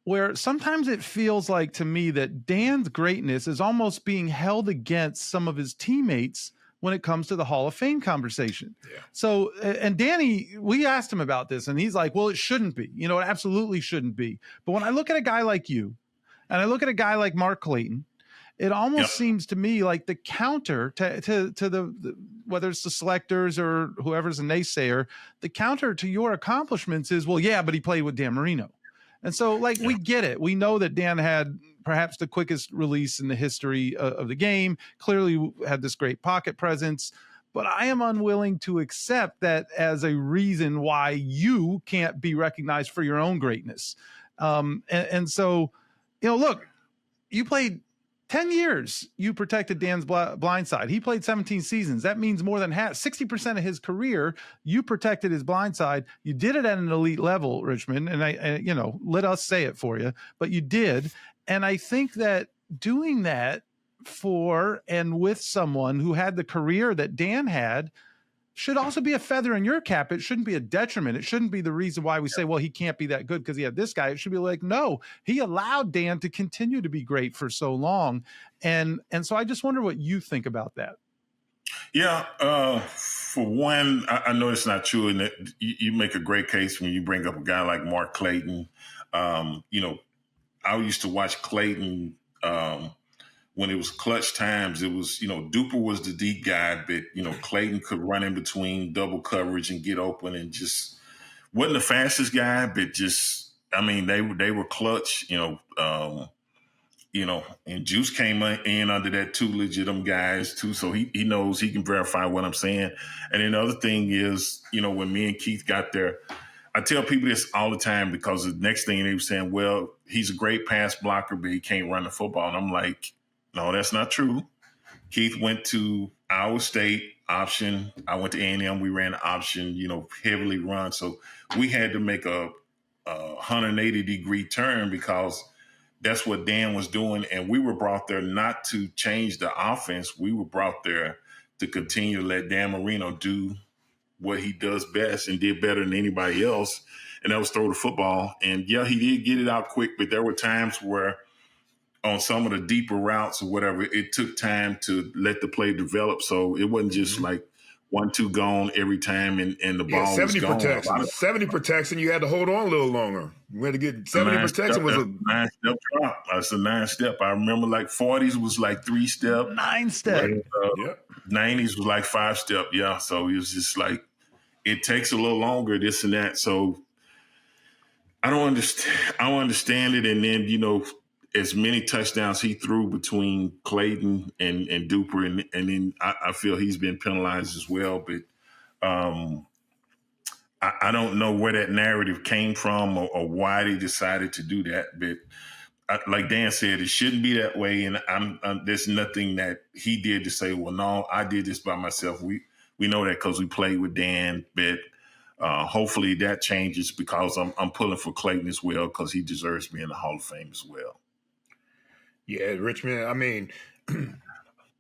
where sometimes it feels like to me that Dan's greatness is almost being held against some of his teammates when it comes to the Hall of Fame conversation. Yeah. So, and Danny, we asked him about this, and he's like, well, it shouldn't be. It absolutely shouldn't be. But when I look at a guy like you, and I look at a guy like Mark Clayton, it almost Yep. seems to me like the counter to the whether it's the selectors or whoever's a naysayer, the counter to your accomplishments is, well, yeah, but he played with Dan Marino. And so, like, we get it. We know that Dan had perhaps the quickest release in the history of the game, clearly had this great pocket presence, but I am unwilling to accept that as a reason why you can't be recognized for your own greatness. And so, look, you played 10 years. You protected Dan's blind side. He played 17 seasons. That means more than half, 60% of his career, you protected his blind side. You did it at an elite level, Richmond. And let us say it for you, but you did. And I think that doing that for and with someone who had the career that Dan had should also be a feather in your cap. It shouldn't be a detriment. It shouldn't be the reason why we say, well, he can't be that good because he had this guy. It should be like, no, he allowed Dan to continue to be great for so long. And so I just wonder what you think about that. Yeah. For one, I know it's not true. And you make a great case when you bring up a guy like Mark Clayton. I used to watch Clayton when it was clutch times. It was, Duper was the deep guy, but, Clayton could run in between double coverage and get open, and just wasn't the fastest guy, but just, they were clutch, and Juice came in under that tutelage of them guys too. So he knows, he can verify what I'm saying. And then the other thing is, when me and Keith got there, I tell people this all the time, because the next thing they were saying, well, he's a great pass blocker, but he can't run the football. And I'm like, no, that's not true. Keith went to Iowa State option. I went to A&M. We ran option, heavily run. So we had to make a 180-degree turn, because that's what Dan was doing. And we were brought there not to change the offense. We were brought there to continue to let Dan Marino do what he does best and did better than anybody else. And that was throw the football. And yeah, he did get it out quick, but there were times where on some of the deeper routes or whatever, it took time to let the play develop. So it wasn't just like 1-2 gone every time and the ball 70 was gone. protection. 70 protection, you had to hold on a little longer. We had to get 70 protection was a 9-step drop. That's a 9-step. I remember like 40s was like 3-step. 9-step. Like, 90s was like 5-step. Yeah. So it was just like, it takes a little longer, this and that. So I don't understand it. And then, as many touchdowns he threw between Clayton and Duper, and then I feel he's been penalized as well. But I don't know where that narrative came from or why they decided to do that. But like Dan said, it shouldn't be that way. And there's nothing that he did to say, well, no, I did this by myself. We know that because we played with Dan. But hopefully that changes, because I'm pulling for Clayton as well, because he deserves to be in the Hall of Fame as well. Yeah, Richmond.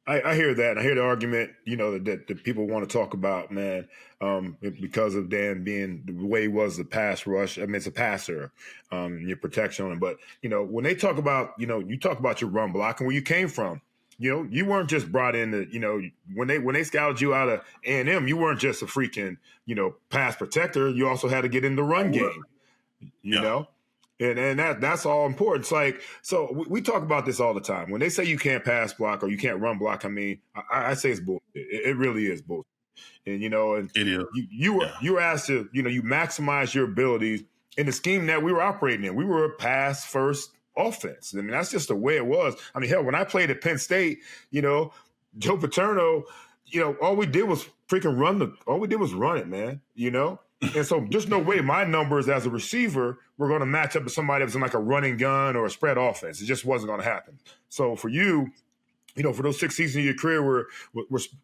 I hear that. I hear the argument, that people want to talk about, man, because of Dan being the way he was the pass rush. It's a passer, your protection on him. But, when they talk about, you talk about your run block and where you came from. You weren't just brought in to, when they scouted you out of A&M, you weren't just a freaking, pass protector. You also had to get in the run game, you know? And that's all important. It's like, so we talk about this all the time. When they say you can't pass block or you can't run block, I say it's bullshit. It really is bullshit. And, and it is. You were asked to, you maximize your abilities in the scheme that we were operating in. We were a pass first offense. That's just the way it was. Hell, when I played at Penn State, Joe Paterno, all we did was freaking run it, man, And so there's no way my numbers as a receiver were going to match up to somebody that was in like a running gun or a spread offense. It just wasn't going to happen. So for you, for those 6 seasons of your career where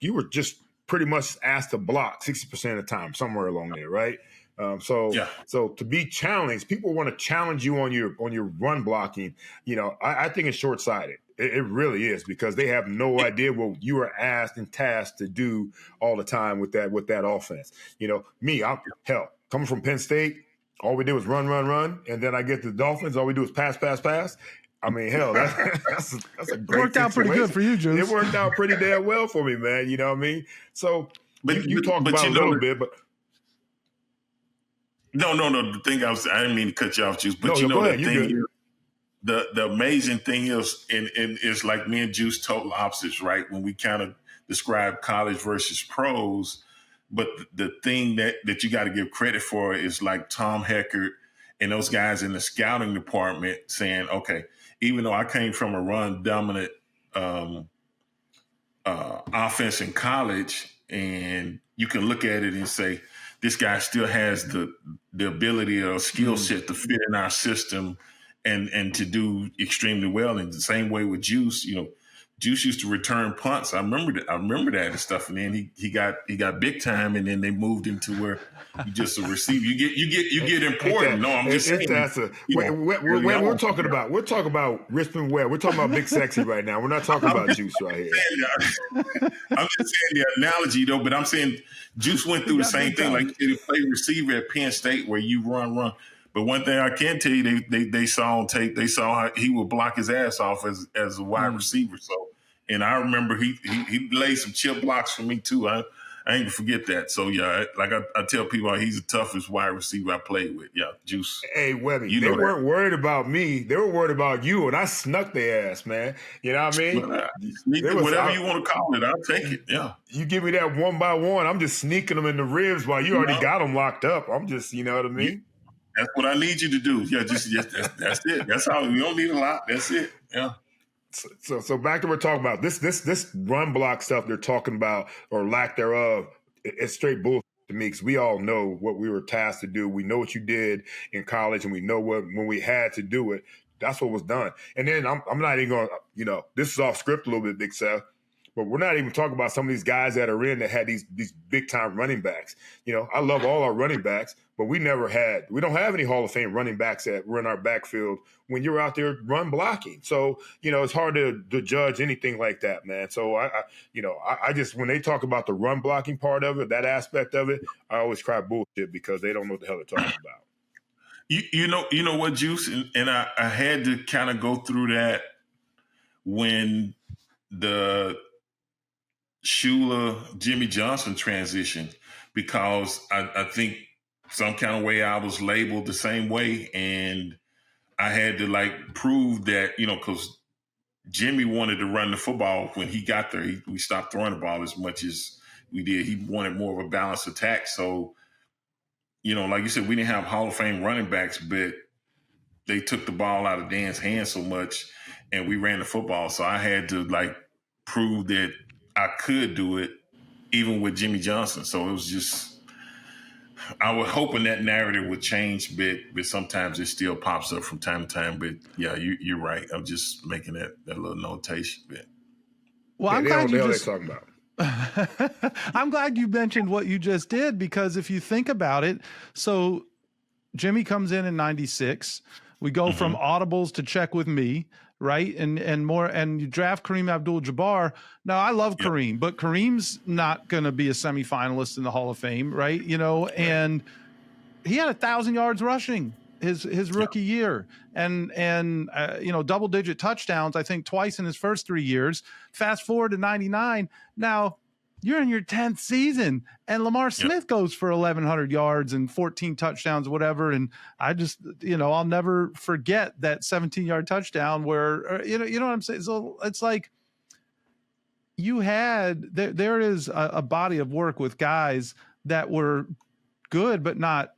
you were just pretty much asked to block 60% of the time, somewhere along there, right? So to be challenged, people want to challenge you on your run blocking. I think it's short-sighted. It really is, because they have no idea what you are asked and tasked to do all the time with that offense. I'm coming from Penn State, all we did was run, and then I get to the Dolphins, all we do is pass. Hell, that's a great worked out pretty good for you, Juice. It worked out pretty damn well for me, man. You know what I mean? So you talked about it a little bit, but no. The thing I didn't mean to cut you off, Juice. But go ahead, the thing is, the amazing thing is, and it's like me and Juice total opposites, right? When we kind of describe college versus pros, but the thing that you got to give credit for is like Tom Heckert and those guys in the scouting department saying, okay, even though I came from a run dominant offense in college, and you can look at it and say, this guy still has the ability or skill set to fit in our system and to do extremely well. And the same way with Juice, Juice used to return punts. I remember that and stuff. And then he got big time, and then they moved into where you just a receiver. You get important. No, I'm just saying. We're talking about Richmond Webb. We're talking about Big Sexy right now. We're not talking about Juice right here. I'm just saying the analogy though, but I'm saying Juice went through the same thing. Like he played receiver at Penn State where you run. But one thing I can tell you, they saw on tape, they saw how he would block his ass off as a wide receiver. So, and I remember he laid some chip blocks for me too. I ain't gonna forget that. So yeah, like I tell people, he's the toughest wide receiver I played with. Yeah, Juice. Hey, Webby, they weren't worried about me. They were worried about you, and I snuck their ass, man. You know what I mean? Whatever you want to call it, I'll take it. Yeah. You give me that one by one, I'm just sneaking them in the ribs while you already got them locked up. I'm just, you know what I mean? Yeah. That's what I need you to do. Yeah, just that's it. That's how we don't need a lot. That's it. Yeah. So back to what we're talking about. This run block stuff they're talking about, or lack thereof, it's straight bullshit to me, because we all know what we were tasked to do. We know what you did in college, and we know when we had to do it, that's what was done. And then I'm not even going to, this is off script a little bit, Big Seth, but we're not even talking about some of these guys that are in that had these big time running backs. I love all our running backs, but we don't have any Hall of Fame running backs that were in our backfield when you're out there run blocking. So, it's hard to judge anything like that, man. So I just, when they talk about the run blocking part of it, that aspect of it, I always cry bullshit, because they don't know what the hell they're talking about. You know what, Juice? And I had to kind of go through that when the Shula Jimmy Johnson transition, because I think some kind of way I was labeled the same way, and I had to prove that, because Jimmy wanted to run the football when he got there. We stopped throwing the ball as much as we did. He wanted more of a balanced attack. So, like you said, we didn't have Hall of Fame running backs, but they took the ball out of Dan's hands so much, and we ran the football. So I had to prove that I could do it even with Jimmy Johnson. So it was just, I was hoping that narrative would change a bit, but sometimes it still pops up from time to time. But yeah, you're right. I'm just making that little notation bit. Well, yeah, I'm glad you just talking about. I'm glad you mentioned what you just did, because if you think about it, so Jimmy comes in 96. We go from audibles to check with me, right? And more, and you draft Kareem Abdul-Jabbar. Now, I love Kareem, but Kareem's not going to be a semifinalist in the Hall of Fame, right? And he had 1,000 yards rushing his rookie year, and double-digit touchdowns, I think, twice in his first 3 years. Fast forward to 99. Now, you're in your 10th season, and Lamar Smith goes for 1,100 yards and 14 touchdowns, whatever. And I just, I'll never forget that 17-yard touchdown where, you know what I'm saying? So it's like there is a body of work with guys that were good, but not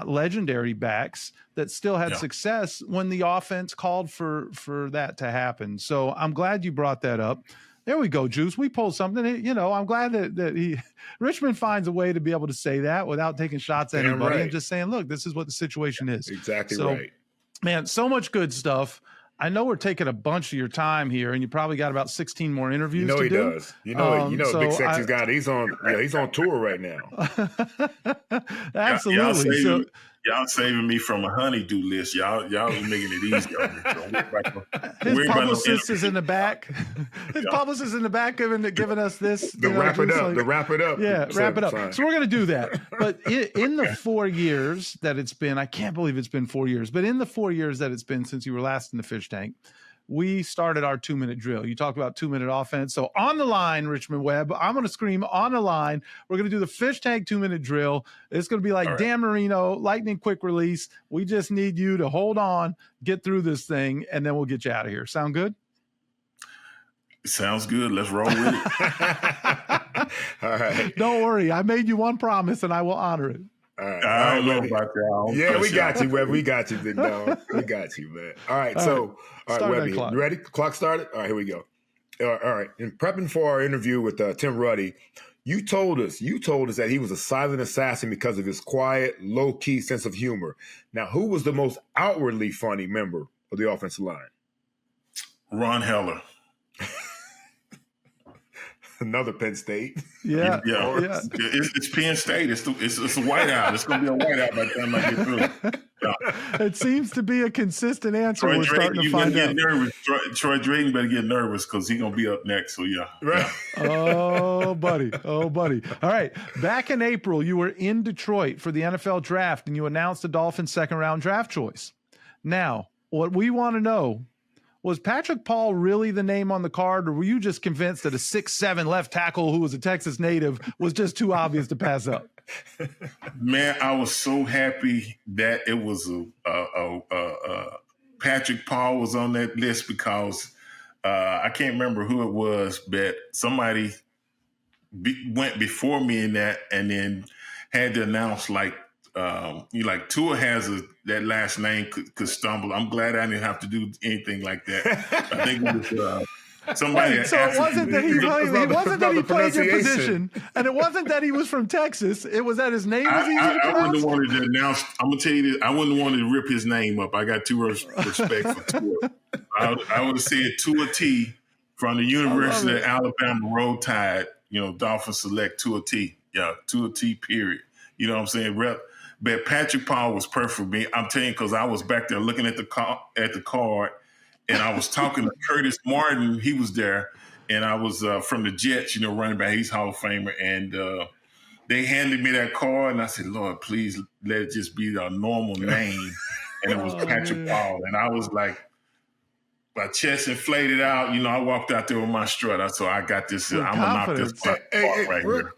legendary backs that still had success when the offense called for that to happen. So I'm glad you brought that up. There we go, Juice. We pulled something. I'm glad that Richmond finds a way to be able to say that without taking shots at anybody and just saying, look, this is what the situation is. Exactly right. Man, so much good stuff. I know we're taking a bunch of your time here, and you probably got about 16 more interviews to do. He does. So Big Sexy's got it. He's on tour right now. Absolutely. Y'all saving me from a honeydew list. Y'all making it easy on me. His publicist is in the back. His publicist is in the back giving us this. The wrap it up. Yeah, wrap it up. Fine. So we're going to do that. But in the 4 years that it's been, I can't believe it's been 4 years, but in the 4 years that it's been since you were last in the fish tank, we started our 2-minute drill. You talk about 2-minute offense. So on the line, Richmond Webb, I'm going to scream on the line. We're going to do the fish tank 2-minute drill. It's going to be like All right. Dan Marino, lightning quick release. We just need you to hold on, get through this thing, and then we'll get you out of here. Sound good? Sounds good. Let's roll with it. All right. Don't worry. I made you one promise, and I will honor it. All right. I don't know about that. Yeah, we got you, Webb. We got you, big dog. We got you, man. All right. All right, Webby, you ready? Clock started? All right, here we go. All right. In prepping for our interview with Tim Ruddy, you told us that he was a silent assassin because of his quiet, low-key sense of humor. Now, who was the most outwardly funny member of the offensive line? Ron Heller. Another Penn State. Yeah. It's Penn State. It's a whiteout. It's going to be a whiteout by the time I get through. Yeah. It seems to be a consistent answer. Troy We're starting to find out. Nervous. Troy Drayton better get nervous because he's going to be up next. So, yeah. Right. Oh, buddy. All right. Back in April, you were in Detroit for the NFL draft, and you announced the Dolphins' second-round draft choice. Now, what we want to know, was Patrick Paul really the name on the card, or were you just convinced that a 6'7" left tackle who was a Texas native was just too obvious to pass up? Man, I was so happy that it was Patrick Paul was on that list because I can't remember who it was, but somebody went before me in that and then had to announce Tua has that last name could stumble. I'm glad I didn't have to do anything like that. I think it was somebody. Wait, so it wasn't that he played your position, and it wasn't that he was from Texas. It was that his name was easy to pronounce. I wouldn't have wanted to announce. I'm gonna tell you this. I wouldn't have wanted to rip his name up. I got too much respect for Tua. I would have said Tua T from the University of Alabama Roll Tide. Dolphins select Tua T. Yeah, Tua T. Period. You know what I'm saying? But Patrick Paul was perfect for me. I'm telling you, because I was back there looking at the card, and I was talking to Curtis Martin. He was there, and I was from the Jets, running back. He's Hall of Famer. And they handed me that card, and I said, Lord, please let it just be a normal name. And it was Patrick Paul. And I was like, my chest inflated out. I walked out there with my strut. So I got this. I'm going to knock this part right here.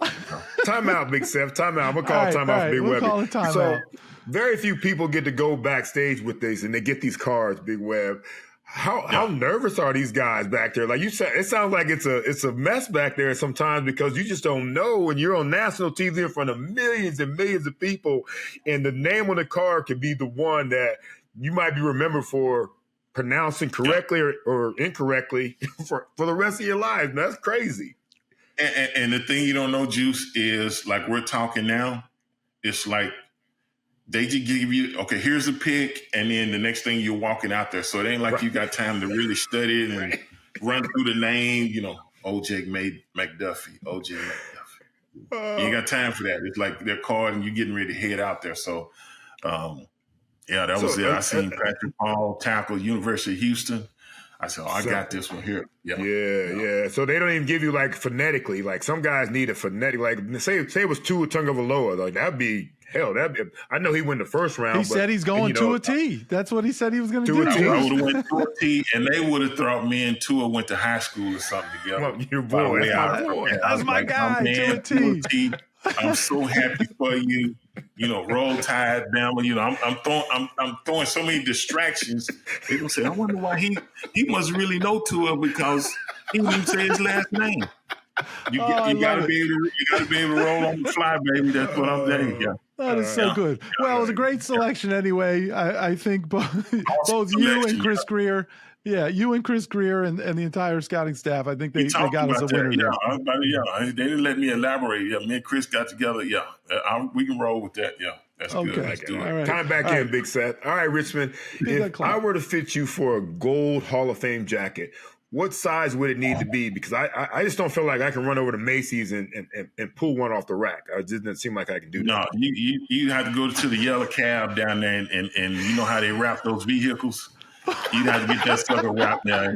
Time out, Big Seth. Time out. I'm going to call time out for Big Webb. So very few people get to go backstage with this, and they get these cards, Big Webb. How nervous are these guys back there? Like you said, it sounds like it's a mess back there sometimes because you just don't know, and you're on national TV in front of millions and millions of people, and the name on the card could be the one that you might be remembered for pronouncing correctly or incorrectly for the rest of your life. That's crazy. And the thing you don't know, Juice, is like we're talking now, it's like they just give you, okay, here's a pick, and then the next thing you're walking out there. So it ain't like you got time to really study it and run through the name, O.J. McDuffie. You ain't got time for that. It's like their card and you're getting ready to head out there. So, that was it. I seen Patrick Paul tackle University of Houston. I said, I got this one here. Yeah. So they don't even give you phonetically. Like some guys need a phonetic. Like say it was Tua Tagovailoa. Like that'd be hell. I know he went the first round. He said he's going to a T. That's what he said he was going to do. I would have went to a T, and they would have thought me and Tua went to high school or something together. Your boy. That's my guy. To a T. I'm so happy for you. Roll Tide, Bama. I'm throwing so many distractions. They gonna say, I wonder why he must really know Tua because he didn't even say his last name. You gotta be able to roll on the fly, baby. That's what I'm saying. Yeah. That is so good. Well, it was a great selection anyway. I think both you and Chris Greer. Yeah, you and Chris Greer and the entire scouting staff, I think they got us a winner there. They didn't let me elaborate. Yeah, me and Chris got together. Yeah, we can roll with that. Yeah, that's good. Let's do it. Right. Time back in, Big Seth. All right, Richmond, if I were to fit you for a gold Hall of Fame jacket, what size would it need to be? Because I just don't feel like I can run over to Macy's and pull one off the rack. It just doesn't seem like I can do that. No, you have to go to the yellow cab down there and you know how they wrap those vehicles? You'd have to get that sucker wrapped now.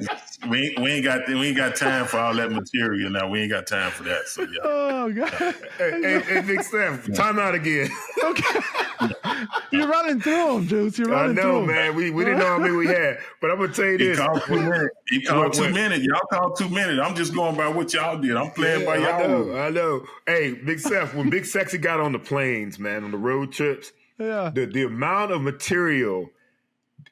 We ain't got time for all that material now. We ain't got time for that. So yeah. Oh God. Hey, Big Steph, time out again. Okay. You're running through them, Juice. You're I running know, through them. man. We didn't know how many we had, but I'm gonna tell you He this. called 2 minutes. He called 2 minutes. Y'all called 2 minutes. I'm just going by what y'all did. I'm playing by y'all rules. I know. Hey, Big Seth, when Big Sexy got on the planes, man, on the road trips, the amount of material,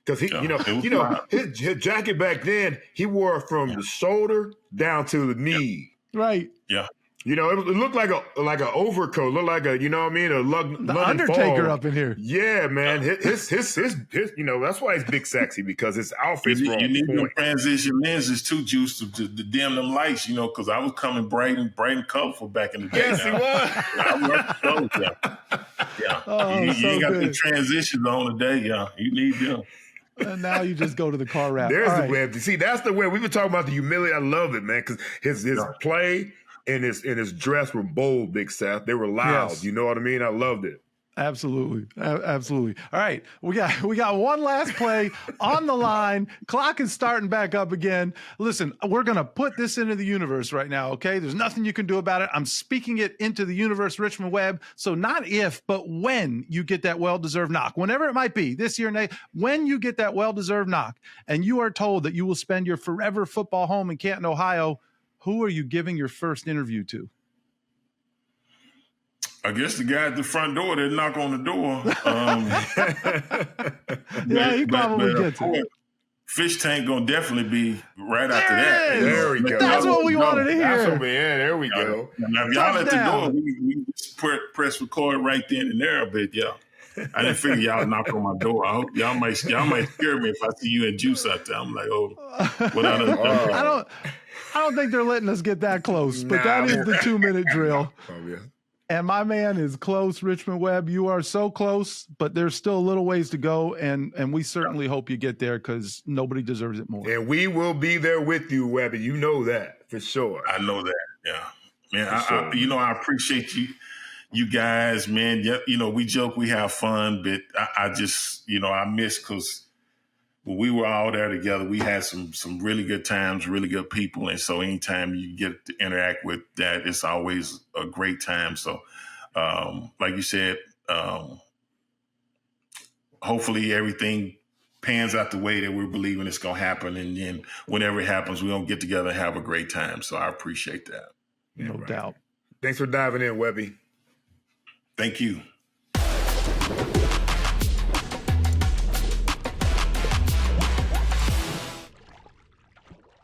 because his jacket back then, he wore from the shoulder down to the knee. Right. Yeah. You know, it looked like an overcoat, looked like a, you know what I mean, a London Undertaker Fog. up in here. Yeah, man. His you know, that's why he's Big Sexy, because his outfit's wrong. You need them transition lenses too, Juice, to dim them lights, you know, because I was coming bright and colorful back in the day. Yes, he was. I worked those, yeah. Oh, you so ain't got good. the transitions on today, yeah. You need them. And now you just go to the car wrap. There's the web. See, that's the way we've been talking about the humility. I love it, man, because his play and his dress were bold, Big Seth. They were loud. Yes. You know what I mean? I loved it. Absolutely. Absolutely. All right. We got one last play on the line. Clock is starting back up again. Listen, we're going to put this into the universe right now, okay? There's nothing you can do about it. I'm speaking it into the universe, Richmond Webb. So not if, but when you get that well-deserved knock, whenever it might be, this year, next, when you get that well-deserved knock and you are told that you will spend your forever football home in Canton, Ohio, who are you giving your first interview to? I guess the guy at the front door that knock on the door. He probably gets it. Fish Tank gonna definitely be right after that. There we go. That's what we wanted to hear. That's what we had. There we go. Now, if y'all at the door, we just press record right then and there a bit, yeah. I didn't figure y'all knock on my door. I hope y'all might scare me if I see you and Juice out there. I'm like, what I done? I don't think they're letting us get that close, but that is the 2-minute drill. Oh, yeah. And my man is close, Richmond Webb. You are so close, but there's still a little ways to go, and we certainly hope you get there because nobody deserves it more. And we will be there with you, Webby. You know that for sure. I know that, yeah. Man, I appreciate you guys, man. You know, we joke, we have fun, but I just, I miss because when we were all there together, we had some really good times, really good people. And so anytime you get to interact with that, it's always a great time. So like you said, hopefully everything pans out the way that we're believing it's going to happen. And then whenever it happens, we're going to get together and have a great time. So I appreciate that. No doubt. Thanks for diving in, Webby. Thank you.